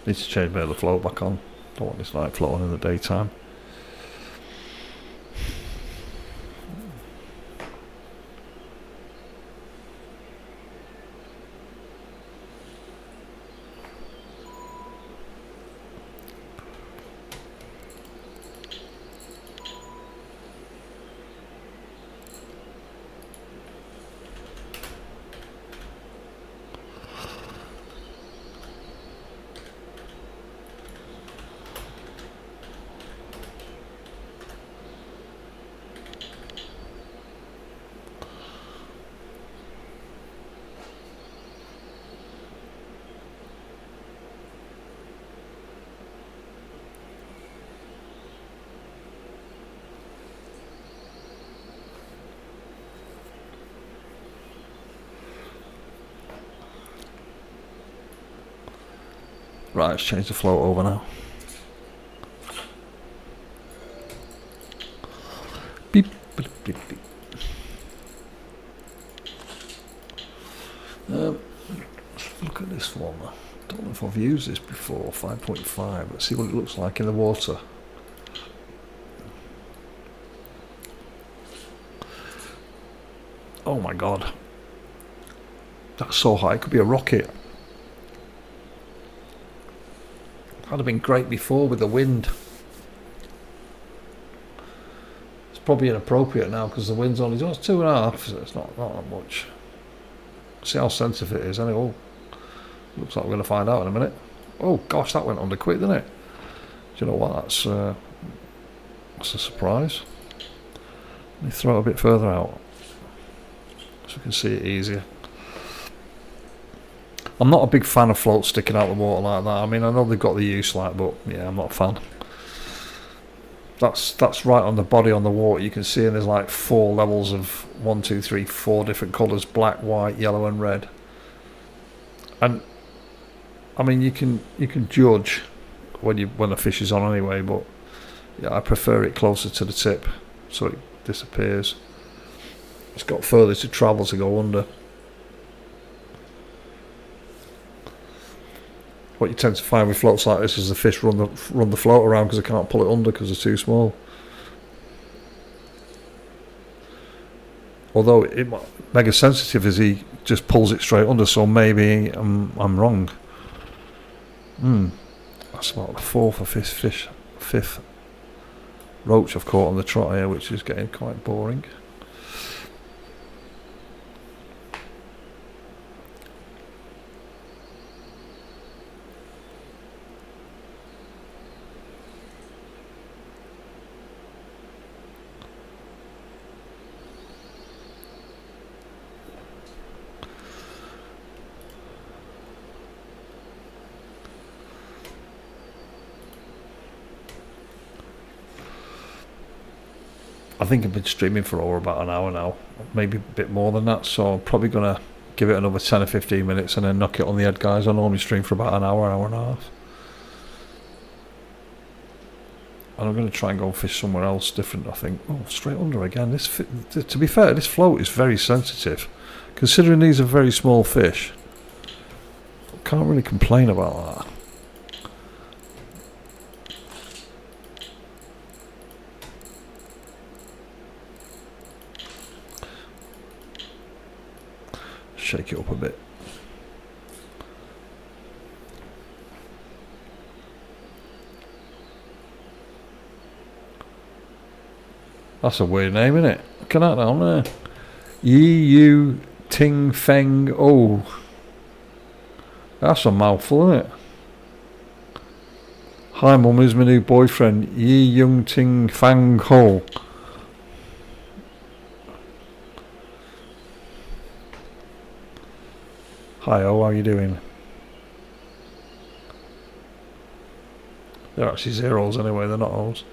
Need to change my other float back on. Don't want this light floating in the daytime. Right, let's change the float over now. Beep, beep, beep, beep. Let's look at this one. Don't know if I've used this before. 5.5. Let's see what it looks like in the water. Oh my god. That's so high, it could be a rocket. That'd have been great before with the wind. It's probably inappropriate now because the wind's only just 2.5, so it's not that much. See how sensitive it is anyway. Oh, looks like we're going to find out in a minute. Oh gosh, that went under quick, didn't it? Do you know what? That's a surprise. Let me throw it a bit further out so we can see it easier. I'm not a big fan of floats sticking out the water like that. I mean, I know they've got the use like, but yeah, I'm not a fan. That's right on the body on the water. You can see, and there's like 4 levels of 4 different colours: black, white, yellow, and red. And I mean, you can judge when the fish is on anyway, but yeah, I prefer it closer to the tip so it disappears. It's got further to travel to go under. What you tend to find with floats like this is the fish run the float around because they can't pull it under because they're too small. Although mega sensitive is he just pulls it straight under, so maybe I'm wrong. That's about the 4th or 5th roach I've caught on the trot here, which is getting quite boring. I think I've been streaming for over about an hour now, maybe a bit more than that, so I'm probably going to give it another 10 or 15 minutes and then knock it on the head, guys. I normally stream for about an hour and a half. And I'm going to try and go and fish somewhere else different, I think. Oh, straight under again. To be fair, this float is very sensitive. Considering these are very small fish, I can't really complain about that. Shake it up a bit. That's a weird name, isn't it? Look at that down there. Yi Ting Feng O. That's a mouthful, isn't it? Hi mum, is my new boyfriend. Yi Yung Ting Fang Ho. Hi, how are you doing? They're actually zeros anyway, they're not O's.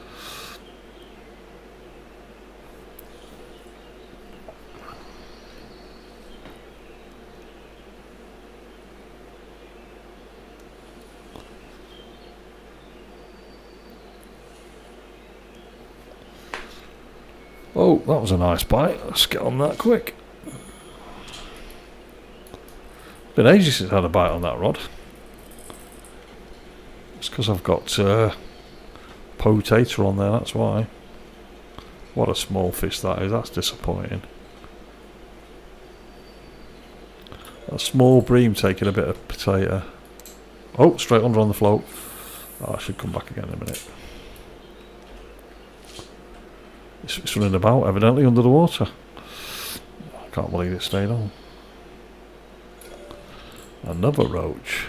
Oh, that was a nice bite. Let's get on that quick. Been ages since I had a bite on that rod. It's because I've got potato on there, that's why. What a small fish that is, that's disappointing. A small bream taking a bit of potato. Oh, straight under on the float. Oh, I should come back again in a minute. It's running about, evidently, under the water. I can't believe it stayed on. Another roach.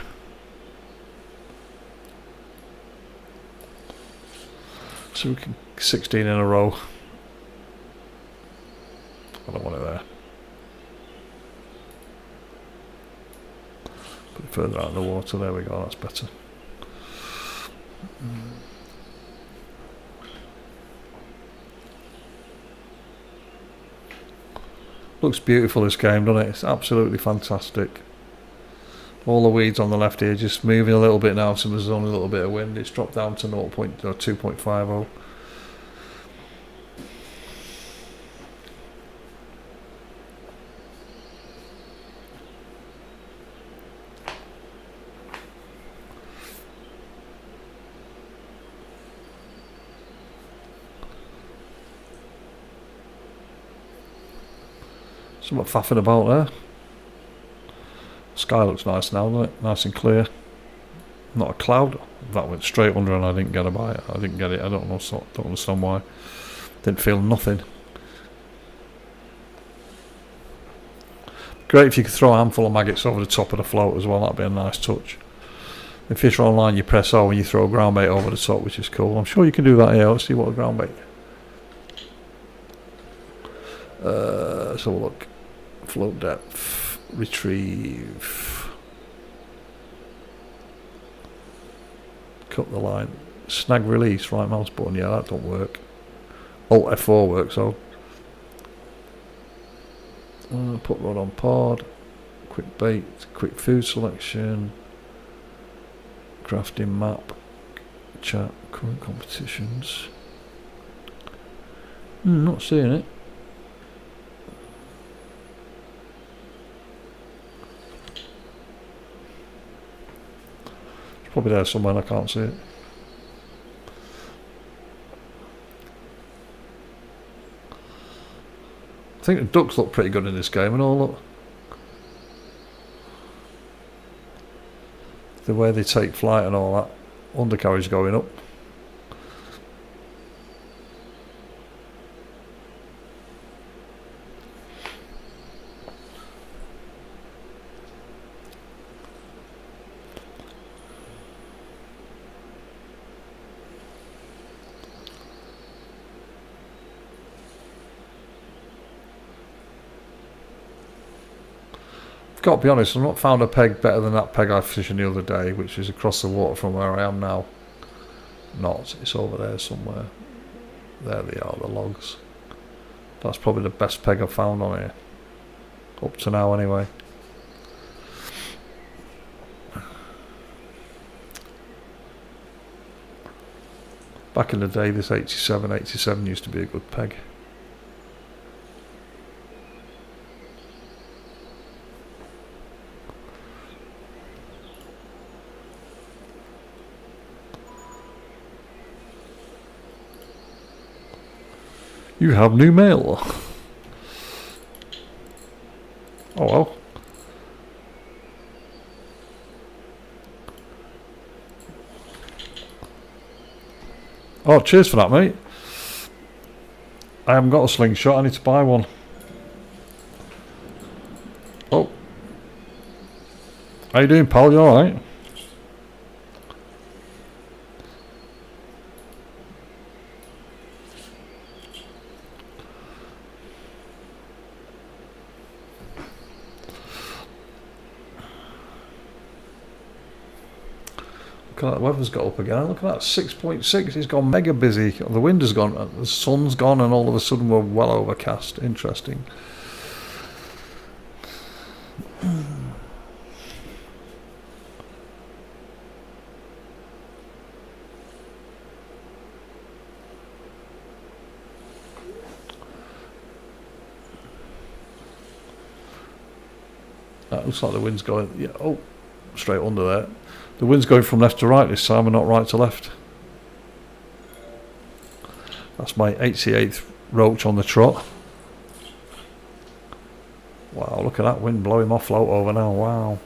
So we can 16 in a row. I don't want it there. Put it further out of the water. There we go. That's better. Looks beautiful, this game, doesn't it? It's absolutely fantastic. All the weeds on the left here just moving a little bit now, so there's only a little bit of wind. It's dropped down to 2.50. Somewhat faffing about there. Sky looks nice now, doesn't it? Nice and clear. Not a cloud. That went straight under and I didn't get a bite. I didn't get it. I don't understand why. Didn't feel nothing. Great if you could throw a handful of maggots over the top of the float as well. That'd be a nice touch. In Fish Online, you press O and you throw a ground bait over the top, which is cool. I'm sure you can do that here. Let's see what a ground bait. Let's have a look. Float depth. Retrieve. Cut the line. Snag release. Right mouse button. Yeah, that don't work. Alt F4 works. So put rod on pod. Quick bait. Quick food selection. Crafting map. Chat. Current competitions. Not seeing it. Probably there somewhere and I can't see it. I think the ducks look pretty good in this game and all. Look, the way they take flight and all that. Undercarriage going up. Got to be honest, I've not found a peg better than that peg I fished the other day, which is across the water from where I am now. Not, it's over there somewhere. There they are, the logs. That's probably the best peg I've found on here. Up to now anyway. Back in the day, this 87 used to be a good peg. You have new mail. Oh well. Oh, cheers for that, mate. I haven't got a slingshot, I need to buy one. Oh. How you doing, pal? You alright? The weather's got up again. Look at that, 6.6. It's gone mega busy. The wind has gone, the sun's gone, and all of a sudden we're well overcast. Interesting. That looks like the wind's going. Yeah. Oh, straight under there. The wind's going from left to right this time and not right to left. That's my 88th roach on the trot. Wow, look at that wind blowing my float over now. Wow.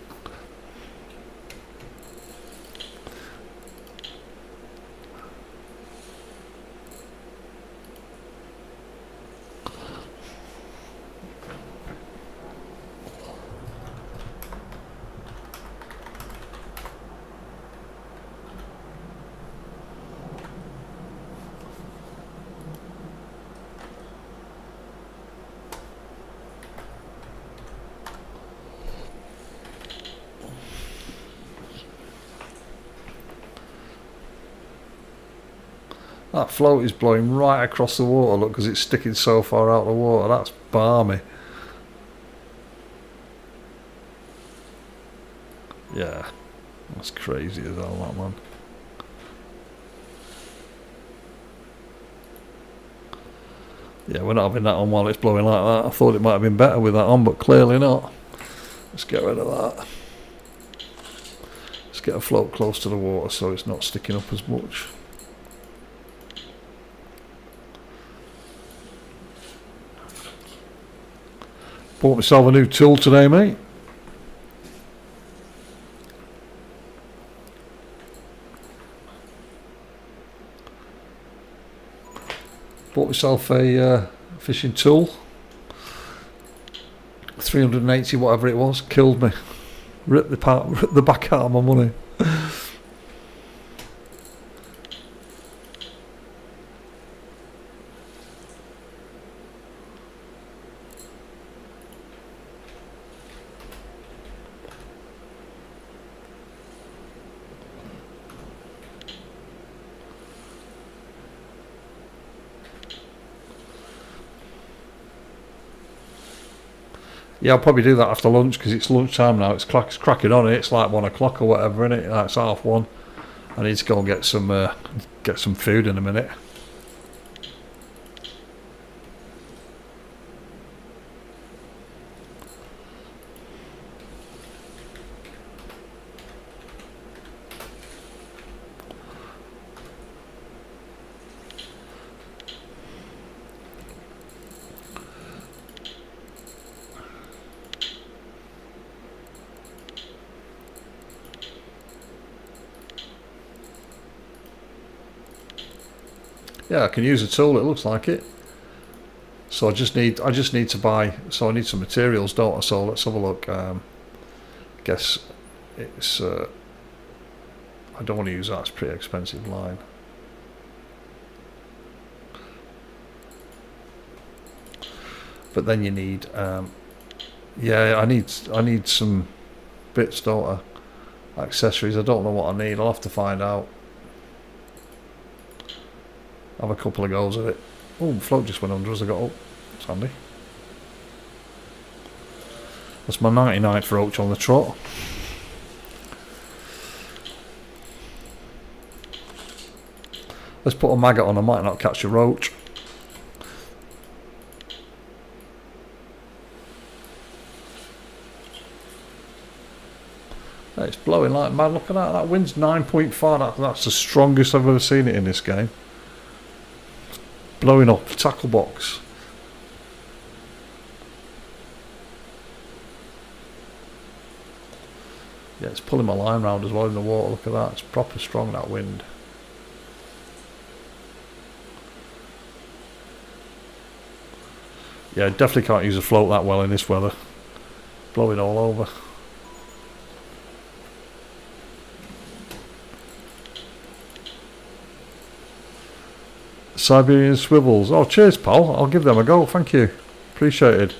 That float is blowing right across the water, look, because it's sticking so far out of the water. That's balmy. Yeah, that's crazy as hell, that man. Yeah, we're not having that on while it's blowing like that. I thought it might have been better with that on, but clearly not. Let's get rid of that. Let's get a float close to the water so it's not sticking up as much. Bought myself a new tool today, mate. Bought myself a fishing tool. 380 whatever it was. Killed me. Ripped the back out of my money. Yeah, I'll probably do that after lunch because it's lunchtime now. It's cracking on. It's like 1 o'clock or whatever, innit? It's 1:30. I need to go and get some food in a minute. Yeah, I can use a tool. It looks like it. So I just need to buy. So I need some materials, don't I? So let's have a look. Guess it's. I don't want to use that. It's a pretty expensive line. But then you need. Yeah, I need some bits, don't I? Accessories. I don't know what I need. I'll have to find out. Have a couple of goes at it. Oh, the float just went under as I got up. That's handy. That's my 99th roach on the trot. Let's put a maggot on. I might not catch a roach. It's blowing like mad. Look at that. That wind's 9.5. That's the strongest I've ever seen it in this game. Blowing up the tackle box. Yeah, it's pulling my line round as well in the water. Look at that. It's proper strong, that wind. Yeah, definitely can't use a float that well in this weather. Blowing all over. Siberian swivels. Oh, cheers, pal. I'll give them a go. Thank you. Appreciated.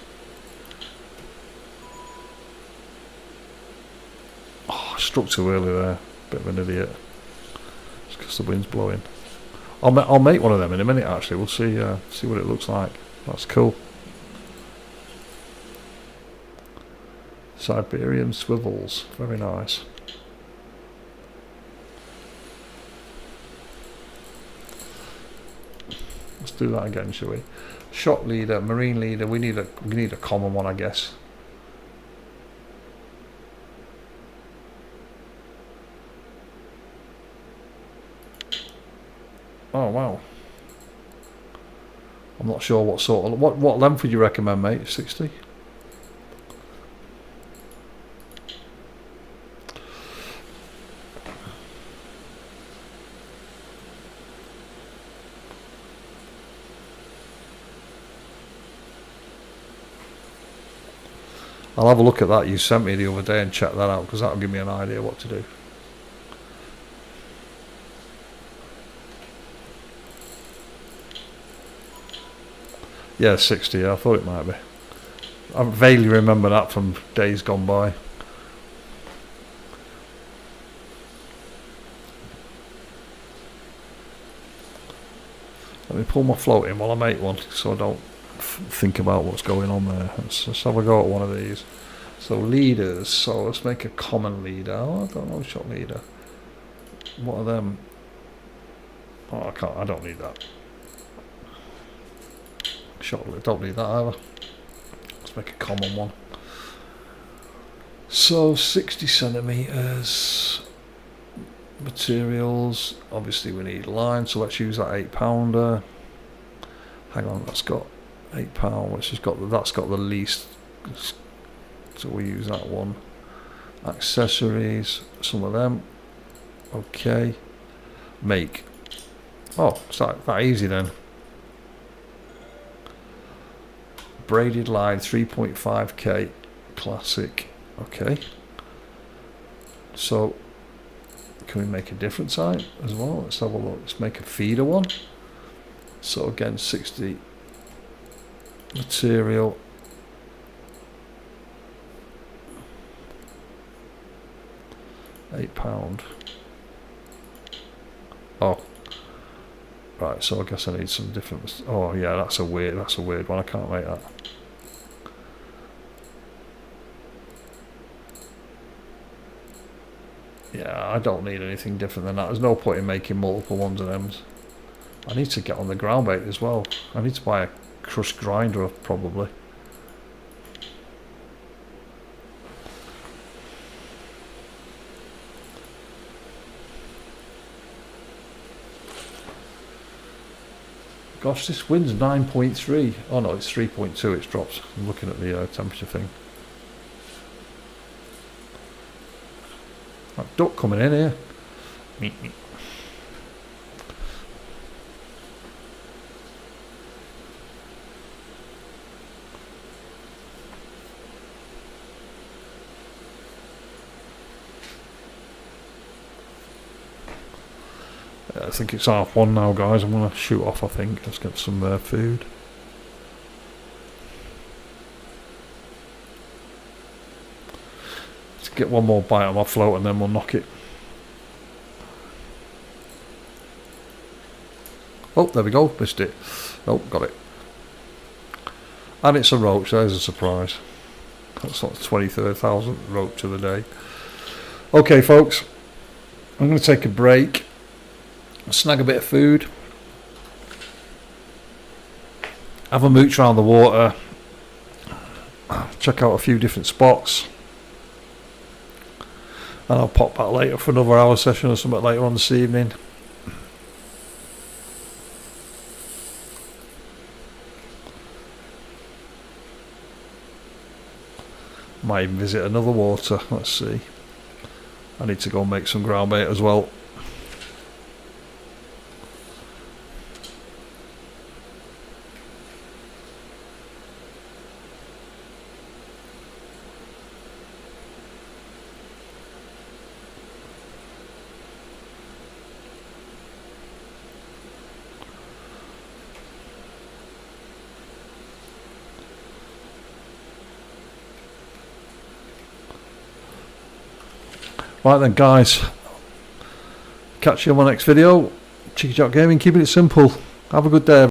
Oh, I struck too early there. Bit of an idiot. It's because the wind's blowing. I'll make one of them in a minute. Actually, we'll see. See what it looks like. That's cool. Siberian swivels. Very nice. Let's do that again, shall we? Shot leader, marine leader. We need a common one, I guess. Oh wow. I'm not sure what sort of what length would you recommend, mate? 60. I'll have a look at that you sent me the other day and check that out, because that'll give me an idea what to do. Yeah, 60, yeah, I thought it might be. I vaguely remember that from days gone by. Let me pull my float in while I make one, so I don't think about what's going on there. Let's have a go at one of these. So leaders, so let's make a common leader. Oh, I don't know, shot leader. What are them? Oh, I don't need that. Shot, don't need that either. Let's make a common one. So 60 centimeters. Materials, obviously we need line, so let's use that 8-pounder. Hang on, that's got £8, which has got that's got the least, so we use that one. Accessories, some of them. Okay, make. Oh, it's that easy then. Braided line, 3.5k, classic. Okay, so can we make a different side as well? Let's have a look. Let's make a feeder one. So again, 60 material. £8. Oh, right. So I guess I need some different. Oh yeah, that's a weird one. I can't make that. Yeah, I don't need anything different than that. There's no point in making multiple ones of them. I need to get on the ground bait as well. I need to buy a crushed grinder probably. Gosh, this wind's 9.3. Oh no, it's 3.2. It's dropped. I'm looking at the temperature thing. That duck coming in here. Meep, meep. I think it's 1:30 now, guys. I'm going to shoot off, I think. Let's get some food. Let's get one more bite on my float and then we'll knock it. Oh, there we go. Missed it. Oh, got it. And it's a roach. There's a surprise. That's like the 23rd roach of the day. Okay, folks. I'm going to take a break. Snag a bit of food, have a mooch around the water, check out a few different spots, and I'll pop back later for another hour session or something later on this evening. Might even visit another water. Let's see. I need to go and make some ground bait as well. Right then, guys, catch you on my next video. Cheeky Jock Gaming, keeping it simple. Have a good day.